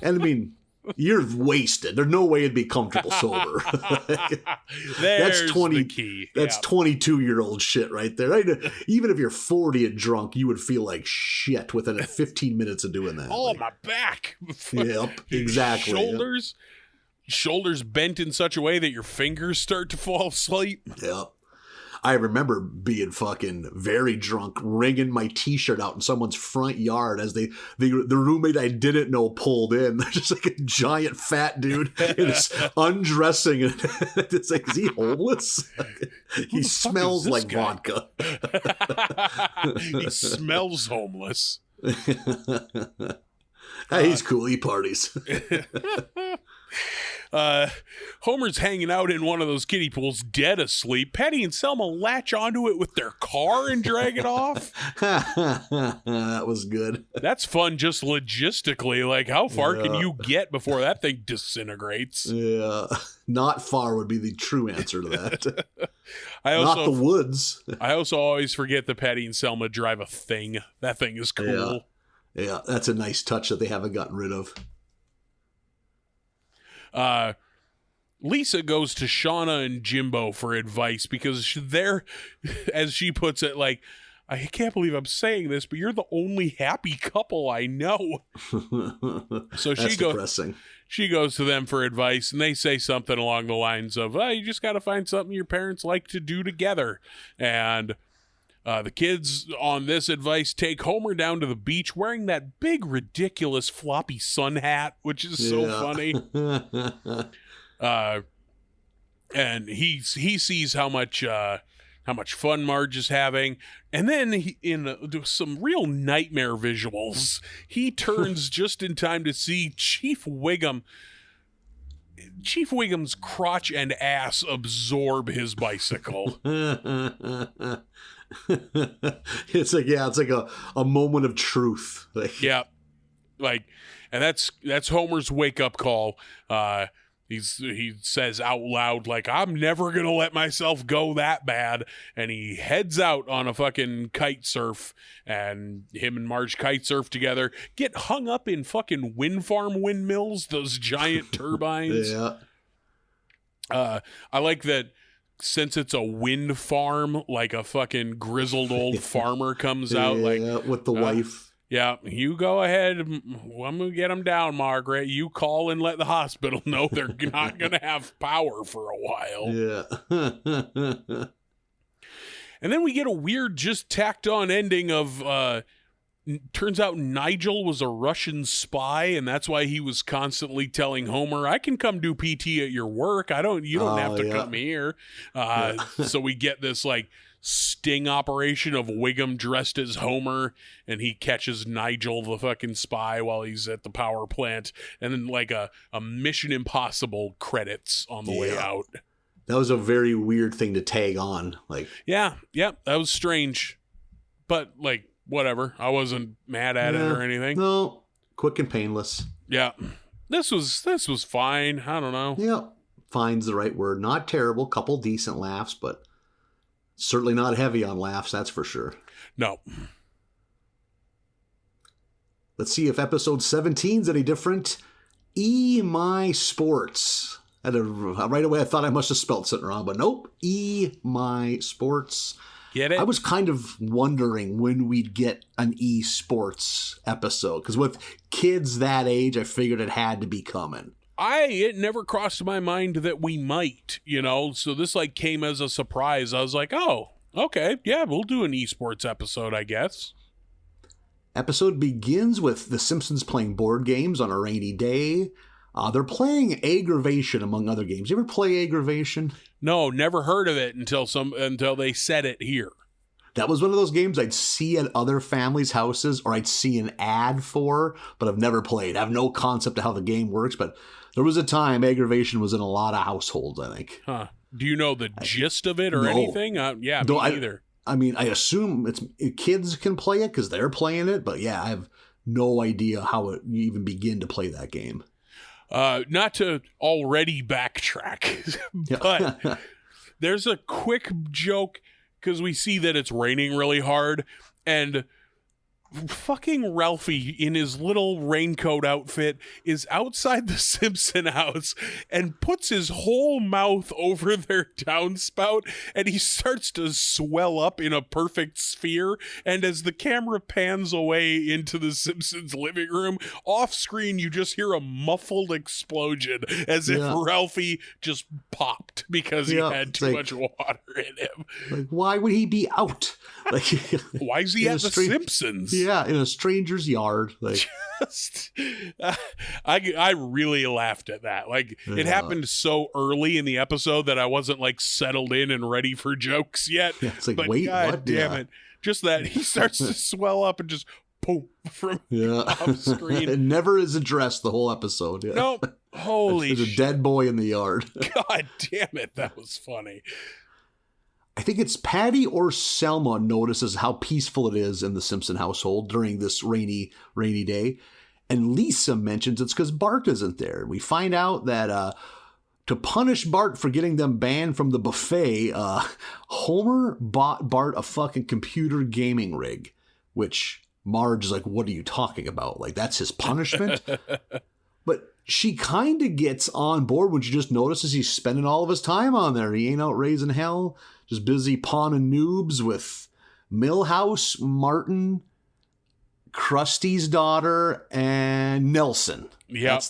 And, I mean, you're wasted. There's no way it'd be comfortable sober. That's the key. That's 22-year-old shit right there. Even if you're 40 and drunk, you would feel like shit within 15 minutes of doing that. Oh, my back. Yep, exactly. Shoulders bent in such a way that your fingers start to fall asleep. Yep. I remember being fucking very drunk, wringing my t-shirt out in someone's front yard as the roommate I didn't know pulled in. There's just like a giant fat dude and is undressing. And it's like, is he homeless? He smells like vodka. He smells homeless. He's cool. He parties. Homer's hanging out in one of those kiddie pools, dead asleep. Patty and Selma latch onto it with their car and drag it off. That was good. That's fun just logistically. Like, how far can you get before that thing disintegrates? Yeah. Not far would be the true answer to that. Not the woods. I also always forget that Patty and Selma drive a thing. That thing is cool. Yeah, that's a nice touch that they haven't gotten rid of. Lisa goes to Shauna and Jimbo for advice because they're, as she puts it, like, I can't believe I'm saying this, but you're the only happy couple I know. So That's depressing. She goes to them for advice, and they say something along the lines of, you just got to find something your parents like to do together. And the kids on this advice take Homer down to the beach wearing that big, ridiculous floppy sun hat, which is so funny. And he sees how much fun Marge is having, and then in some real nightmare visuals, he turns just in time to see Chief Wiggum's crotch and ass absorb his bicycle. It's like a moment of truth. Yeah, and that's Homer's wake up call. He says out loud, like, I'm never going to let myself go that bad. And he heads out on a fucking kite surf, and him and Marge kite surf together, get hung up in fucking wind farm windmills, those giant turbines. Yeah. I like that since it's a wind farm, like a fucking grizzled old farmer comes out with the wife. Yeah, you go ahead. I'm going to get them down, Margaret. You call and let the hospital know they're not going to have power for a while. Yeah. And then we get a weird, just tacked on ending of, turns out Nigel was a Russian spy, and that's why he was constantly telling Homer, I can come do PT at your work. You don't have to come here. So we get this, like, sting operation of Wiggum dressed as Homer, and he catches Nigel the fucking spy while he's at the power plant, and then like a Mission Impossible credits on the way out. That was a very weird thing to tag on. Like, yeah, that was strange, but like whatever. I wasn't mad at it or anything. No, quick and painless. Yeah, this was fine. I don't know. Yeah, fine's the right word. Not terrible. Couple decent laughs, but certainly not heavy on laughs. That's for sure. No. Let's see if episode 17's any different. My Sports. Right away, I thought I must have spelled something wrong, but nope. My Sports. Get it? I was kind of wondering when we'd get an esports episode, because with kids that age, I figured it had to be coming. It never crossed my mind that we might, so this like came as a surprise. I was like, oh, okay, yeah, we'll do an esports episode, I guess. Episode begins with the Simpsons playing board games on a rainy day. They're playing Aggravation, among other games. You ever play Aggravation? No, never heard of it until they said it here. That was one of those games I'd see at other families' houses, or I'd see an ad for, but I've never played. I have no concept of how the game works, but there was a time Aggravation was in a lot of households, I think. Huh. Do you know the gist of it or anything? Yeah, me neither. I mean, I assume kids can play it because they're playing it, but yeah, I have no idea how you even begin to play that game. Not to already backtrack, but there's a quick joke because we see that it's raining really hard, and fucking Ralphie in his little raincoat outfit is outside the Simpson house and puts his whole mouth over their downspout, and he starts to swell up in a perfect sphere. And as the camera pans away into the Simpsons living room, off screen you just hear a muffled explosion as if Ralphie just popped because he had too much water in him. Like, why would he be out? Like, why is he at the Simpsons? Yeah, in a stranger's yard. Like, I really laughed at that. Like, it happened so early in the episode that I wasn't like settled in and ready for jokes yet. Yeah, it's like, but wait, God what? damn it. Just that he starts to swell up and just boom from off screen. It never is addressed the whole episode. Yeah. Nope. Holy There's a dead boy in the yard. God damn it. That was funny. I think it's Patty or Selma notices how peaceful it is in the Simpson household during this rainy day. And Lisa mentions it's because Bart isn't there. We find out that to punish Bart for getting them banned from the buffet, Homer bought Bart a fucking computer gaming rig, which Marge is like, what are you talking about? Like, that's his punishment? But she kind of gets on board when she just notices he's spending all of his time on there. He ain't out raising hell. Just busy pawning noobs with Milhouse, Martin, Krusty's daughter, and Nelson. Yeah,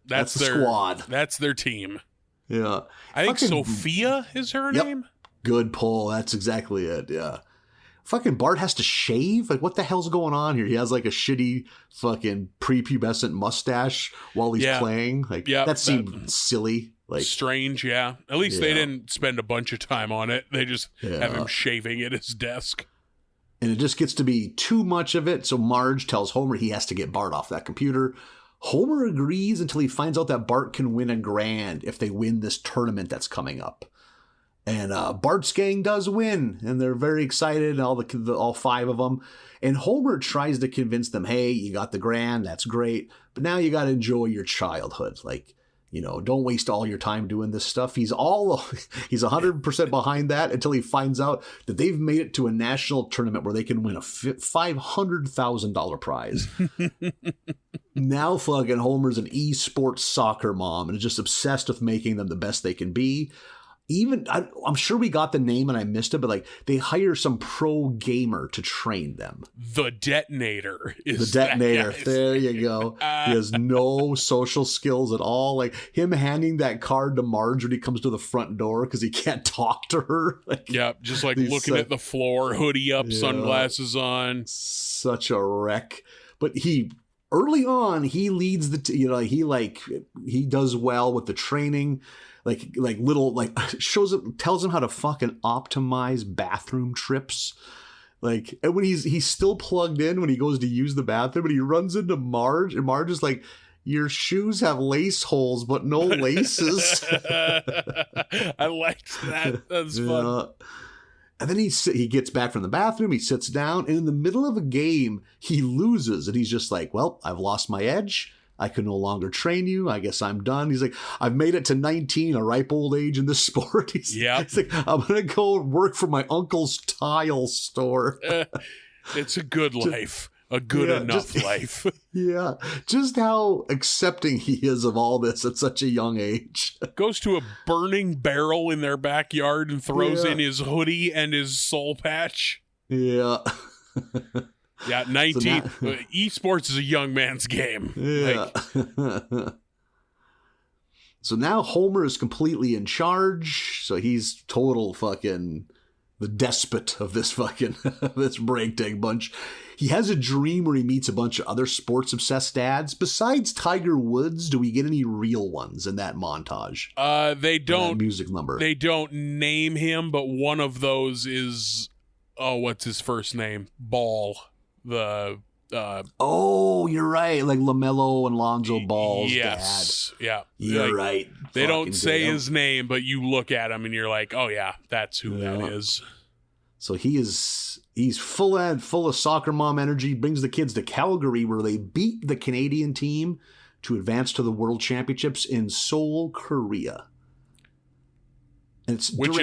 that's the squad. That's their team. Yeah, I think Sophia is her name. Good pull. That's exactly it. Yeah. Fucking Bart has to shave? Like, what the hell's going on here? He has like a shitty fucking prepubescent mustache while he's playing. Like, that seemed silly. Like, strange, yeah. At least they didn't spend a bunch of time on it. They just have him shaving at his desk. And it just gets to be too much of it. So Marge tells Homer he has to get Bart off that computer. Homer agrees until he finds out that Bart can win $1,000 if they win this tournament that's coming up. And Bart's gang does win, and they're very excited, all 5 of them. And Homer tries to convince them, hey, you got the $1,000, that's great, but now you got to enjoy your childhood. Like, don't waste all your time doing this stuff. He's 100% behind that until he finds out that they've made it to a national tournament where they can win a $500,000 prize. Now fucking Homer's an esports soccer mom and is just obsessed with making them the best they can be. Even, I'm sure we got the name and I missed it, but like they hire some pro gamer to train them. The Detonator is the Detonator. There you go. He has no social skills at all. Like him handing that card to Marge when he comes to the front door because he can't talk to her. Like, just like looking at the floor, hoodie up, sunglasses on. Such a wreck. But early on, he leads he does well with the training. little tells him how to fucking optimize bathroom trips. Like, and when he's still plugged in when he goes to use the bathroom, and he runs into Marge, and Marge is like, your shoes have lace holes, but no laces. I liked that. That's fun. And then he gets back from the bathroom, he sits down, and in the middle of a game, he loses, and he's just like, well, I've lost my edge. I can no longer train you. I guess I'm done. He's like, I've made it to 19, a ripe old age in this sport. He's like, I'm going to go work for my uncle's tile store. It's a good life. A good enough life. Yeah. Just how accepting he is of all this at such a young age. Goes to a burning barrel in their backyard and throws in his hoodie and his soul patch. Yeah. Yeah, 19. Esports is a young man's game. Yeah. So now Homer is completely in charge. So he's total fucking the despot of this fucking this breakneck bunch. He has a dream where he meets a bunch of other sports obsessed dads. Besides Tiger Woods, do we get any real ones in that montage? They don't. That music number. They don't name him, but one of those is what's his first name? Ball. You're right. Like LaMelo and Lonzo Ball's dad. Yeah. You're right. They don't say his name, but you look at him and you're like, oh yeah, that's who that is. So he's full of soccer mom energy, brings the kids to Calgary where they beat the Canadian team to advance to the World Championships in Seoul, Korea. And it's which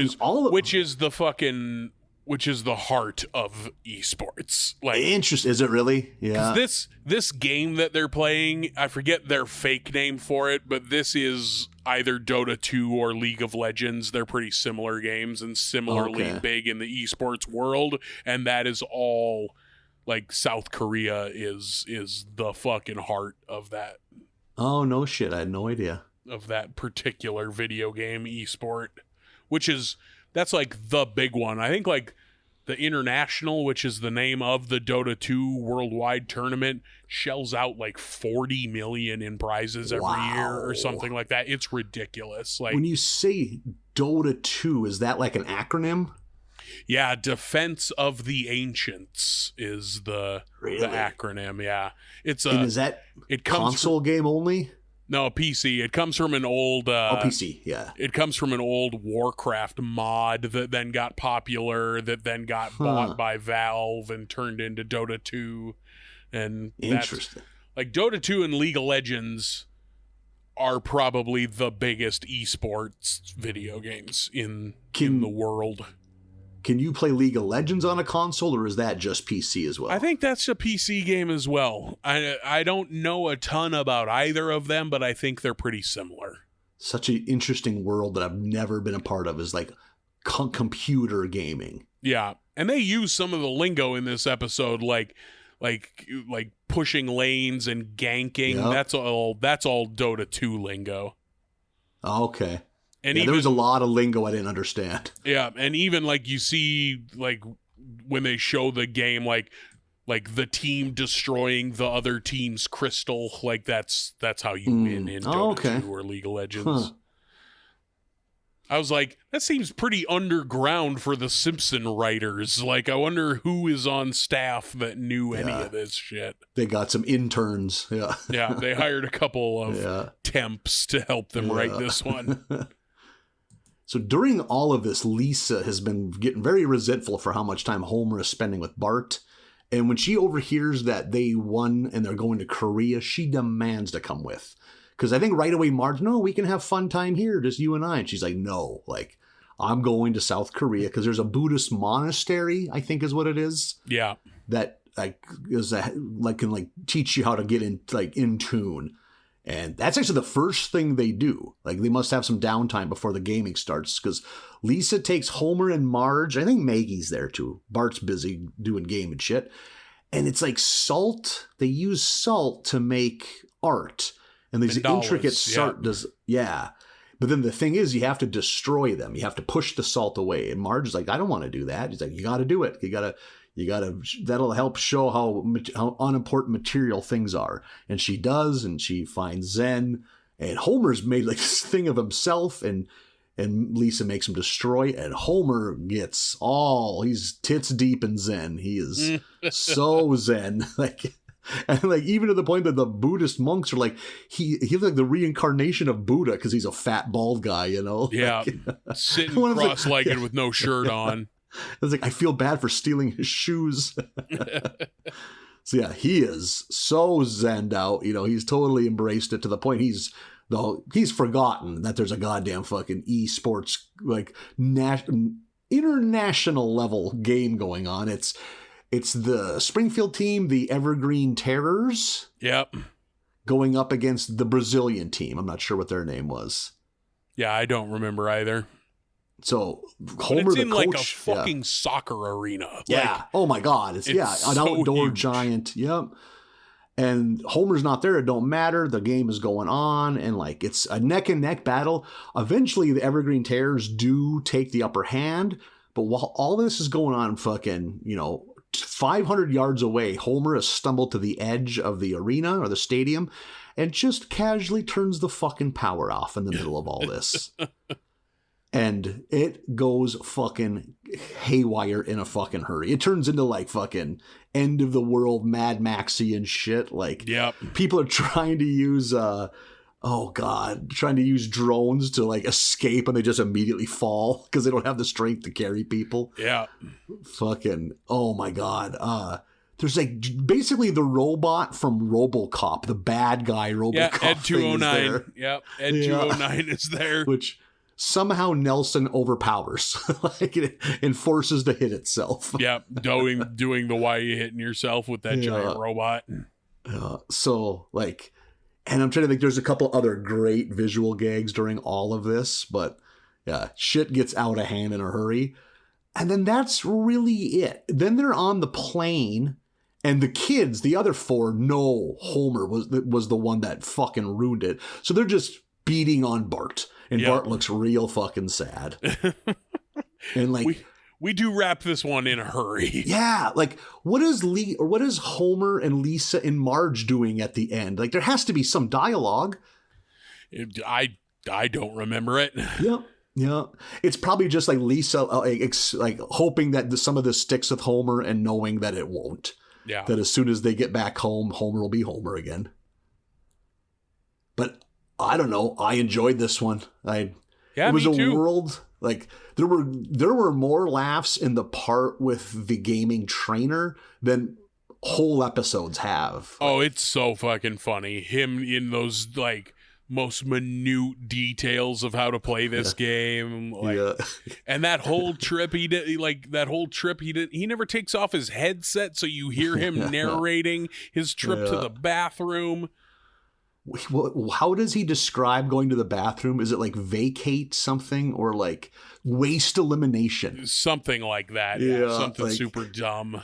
is the heart of esports. Like, interesting. Is it really? Yeah. This game that they're playing, I forget their fake name for it, but this is either Dota 2 or League of Legends. They're pretty similar games and similarly big in the esports world, and that is all like South Korea is the fucking heart of that. Oh no shit! I had no idea of that particular video game esport, that's like the big one. I think like the International, which is the name of the Dota 2 worldwide tournament, shells out like 40 million in prizes every year or something like that. It's ridiculous. Like, when you say Dota 2, is that like an acronym? Yeah, Defense of the Ancients is the acronym. Yeah, is that console game only? No, PC. It comes from an old PC, yeah. It comes from an old Warcraft mod that then got popular, that then got bought by Valve and turned into Dota 2. And interesting. Like Dota 2 and League of Legends are probably the biggest esports video games in the world. Can you play League of Legends on a console, or is that just PC as well? I think that's a PC game as well. I don't know a ton about either of them, but I think they're pretty similar. Such an interesting world that I've never been a part of is like computer gaming. Yeah, and they use some of the lingo in this episode, like pushing lanes and ganking. Yep. That's all Dota 2 lingo. Okay. And there was a lot of lingo I didn't understand. Yeah, and even like you see like when they show the game, like the team destroying the other team's crystal, like that's how you win in Dota 2 or League of Legends. Huh. I was like, that seems pretty underground for the Simpson writers. Like, I wonder who is on staff that knew any of this shit. They got some interns. Yeah. Yeah, they hired a couple of temps to help them write this one. So during all of this, Lisa has been getting very resentful for how much time Homer is spending with Bart. And when she overhears that they won and they're going to Korea, she demands to come with. Because I think right away, Marge, no, we can have fun time here, just you and I. And she's like, no, like, I'm going to South Korea because there's a Buddhist monastery, I think is what it is. Yeah. That can teach you how to get in tune. And that's actually the first thing they do. Like, they must have some downtime before the gaming starts, because Lisa takes Homer and Marge. I think Maggie's there too. Bart's busy doing game and shit. And it's like salt. They use salt to make art. And these intricate salt But then the thing is, you have to destroy them. You have to push the salt away. And Marge is like, I don't want to do that. He's like, you got to do it. You got to, that'll help show how unimportant material things are. And she does, and she finds Zen, And Homer's made like this thing of himself, and Lisa makes him destroy, and Homer gets he's tits deep in Zen. He is so Zen. And even to the point that the Buddhist monks are like, he's like the reincarnation of Buddha because he's a fat bald guy, Yeah, sitting cross-legged with no shirt on. It's like, I feel bad for stealing his shoes. So yeah, he is so zenned out. He's totally embraced it to the point he's forgotten that there's a goddamn fucking esports international level game going on. It's the Springfield team, the Evergreen Terrors. Yep. Going up against the Brazilian team. I'm not sure what their name was. Yeah, I don't remember either. So Homer, it's the in coach, like a fucking soccer arena. Yeah. Oh my God. It's an so outdoor huge. giant. Yep. And Homer's not there. It don't matter. The game is going on, and it's a neck and neck battle. Eventually, the Evergreen Terrors do take the upper hand. But while all this is going on, 500 yards away, Homer has stumbled to the edge of the arena or the stadium, and just casually turns the fucking power off in the middle of all this. And it goes fucking haywire in a fucking hurry. It turns into fucking end of the world Mad Maxian shit. Yep. People are trying to use trying to use drones to escape, and they just immediately fall because they don't have the strength to carry people. Yeah. Fucking, oh my God. There's basically the robot from RoboCop, the bad guy RoboCop. Yeah, Ed thing 209. is there. Yep, Ed 209 is there. Which somehow Nelson overpowers, and forces to hit itself. Yep, doing the why you hitting yourself with that giant robot. And I'm trying to think, there's a couple other great visual gags during all of this, but yeah, shit gets out of hand in a hurry. And then that's really it. Then they're on the plane, and the kids, the other four, know Homer was the one that fucking ruined it. So they're just beating on Bart. And Bart looks real fucking sad. And we do wrap this one in a hurry. Yeah, what is Homer and Lisa and Marge doing at the end? There has to be some dialogue. I don't remember it. Yep. Yeah, it's probably just Lisa, hoping that some of this sticks with Homer and knowing that it won't. Yeah. That as soon as they get back home, Homer will be Homer again. But I don't know. I enjoyed this one. It was me too. World there were more laughs in the part with the gaming trainer than whole episodes have. Oh, it's so fucking funny. Him in those most minute details of how to play this game, and that whole trip he did, he never takes off his headset, so you hear him narrating his trip to the bathroom. How does he describe going to the bathroom? Is it vacate something or waste elimination? Something like that. Yeah, something super dumb.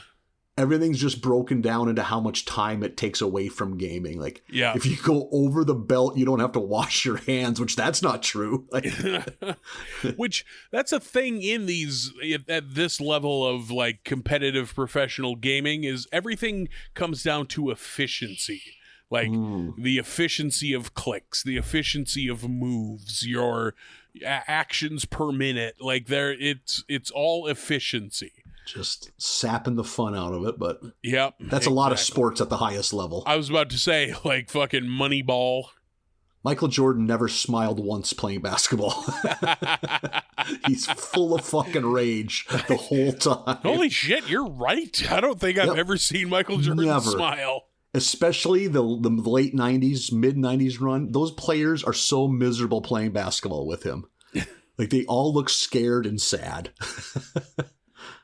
Everything's just broken down into how much time it takes away from gaming. If you go over the belt, you don't have to wash your hands, which that's not true. Which that's a thing in these at this level of competitive professional gaming is everything comes down to efficiency. The efficiency of clicks, the efficiency of moves, your actions per minute. It's all efficiency. Just sapping the fun out of it, but yep, that's a lot of sports at the highest level. I was about to say, fucking Moneyball. Michael Jordan never smiled once playing basketball. He's full of fucking rage the whole time. Holy shit, you're right. I don't think I've ever seen Michael Jordan smile. Especially the late 90s, mid 90s run. Those players are so miserable playing basketball with him. They all look scared and sad.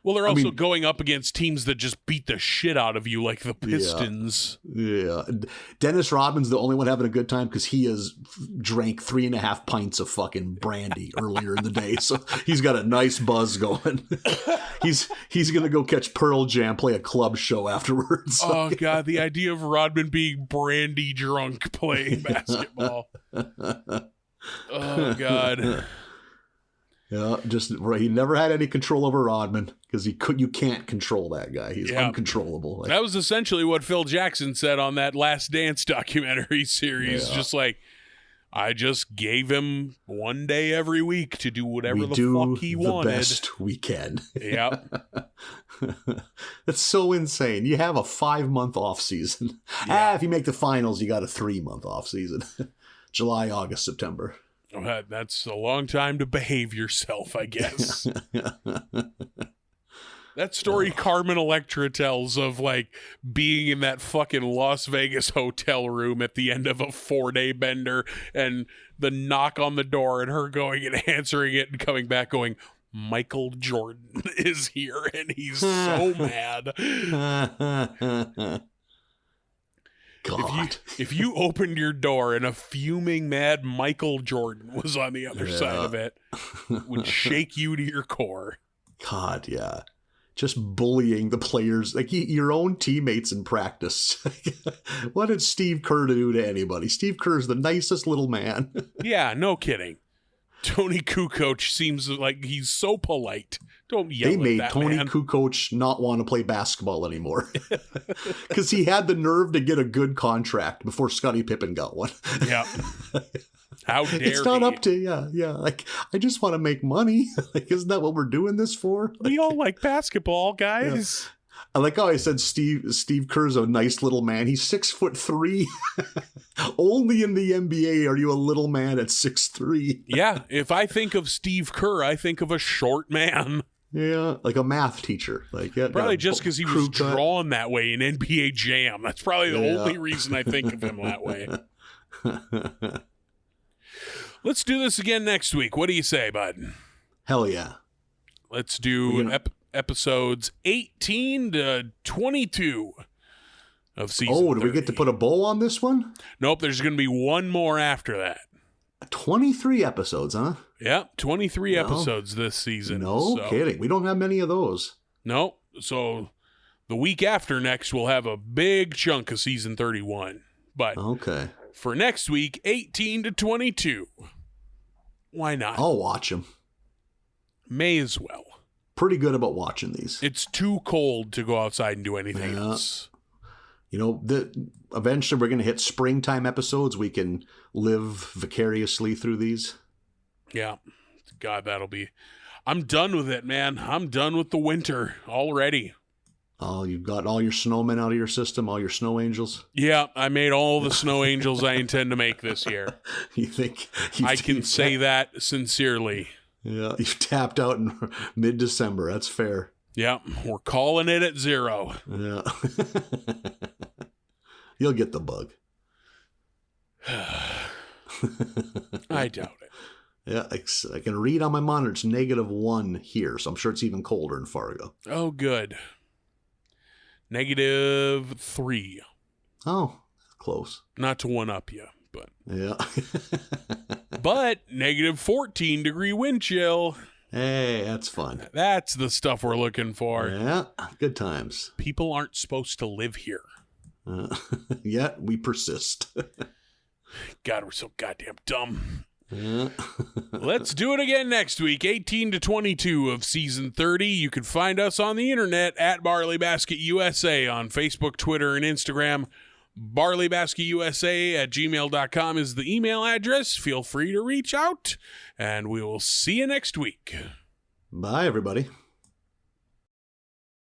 Well, they're also going up against teams that just beat the shit out of you, like the Pistons. Yeah. Dennis Rodman's the only one having a good time because he has drank 3.5 pints of fucking brandy earlier in the day. So he's got a nice buzz going. He's going to go catch Pearl Jam, play a club show afterwards. Oh, God. The idea of Rodman being brandy drunk playing basketball. Oh, God. Yeah, he never had any control over Rodman because you can't control that guy. He's uncontrollable. That was essentially what Phil Jackson said on that Last Dance documentary series. Just I just gave him one day every week to do whatever fuck he wanted. The best we can. Yep. That's so insane. You have a 5-month off season. Yeah. If you make the finals, you got a 3-month off season. July, August, September. That's a long time to behave yourself, I guess. That story Carmen Electra tells of like being in that fucking Las Vegas hotel room at the end of a 4-day bender and the knock on the door and her going and answering it and coming back going, Michael Jordan is here and he's so mad. God. If you opened your door and a fuming mad Michael Jordan was on the other side of it, would shake you to your core. God, yeah. Just bullying the players, like your own teammates in practice. What did Steve Kerr do to anybody? Steve Kerr's the nicest little man. Yeah, no kidding. Tony Kukoc seems like he's so polite. Don't yell at that man. They made Tony Kukoc not want to play basketball anymore. Because he had the nerve to get a good contract before Scottie Pippen got one. Yeah. How dare It's not up to, yeah. Like, I just want to make money. Like, isn't that what we're doing this for? Like, we all like basketball, guys. Yeah. I like how I said Steve Kerr's a nice little man. He's 6'3". Only in the NBA are you a little man at 6'3". Yeah, if I think of Steve Kerr, I think of a short man. Yeah, like a math teacher. Like probably just because he was drawn that way in NBA Jam. That's probably the only reason I think of him that way. Let's do this again next week. What do you say, bud? Hell yeah. Let's do episodes 18 to 22 of season 30. Oh, do we get to put a bow on this one? Nope, there's going to be one more after that. 23 episodes, huh? Yep, 23 episodes this season. No kidding. We don't have many of those. Nope. So the week after next, we'll have a big chunk of season 31. But okay. For next week, 18 to 22. Why not? I'll watch them. May as well. Pretty good about watching these. It's too cold to go outside and do anything else. You know, eventually we're going to hit springtime episodes. We can live vicariously through these. Yeah. God, that'll be... I'm done with it, man. I'm done with the winter already. Oh, you've got all your snowmen out of your system, all your snow angels? Yeah, I made all the snow angels I intend to make this year. You think... I can say that sincerely. Yeah, you've tapped out in mid-December. That's fair. Yeah, we're calling it at 0. Yeah. You'll get the bug. I doubt it. Yeah, I can read on my monitor. It's -1 here, so I'm sure it's even colder in Fargo. Oh, good. -3. Oh, close. Not to one-up you, but... Yeah. But -14 degree wind chill. Hey, that's fun. That's the stuff we're looking for. Yeah, good times. People aren't supposed to live here. Yet we persist. God, we're so goddamn dumb. Yeah. Let's do it again next week, 18 to 22 of season 30. You can find us on the internet at Barley Basket USA on Facebook, Twitter, and Instagram. BarleyBasketUSA@gmail.com is the email address. Feel free to reach out, and we will see you next week. Bye, everybody.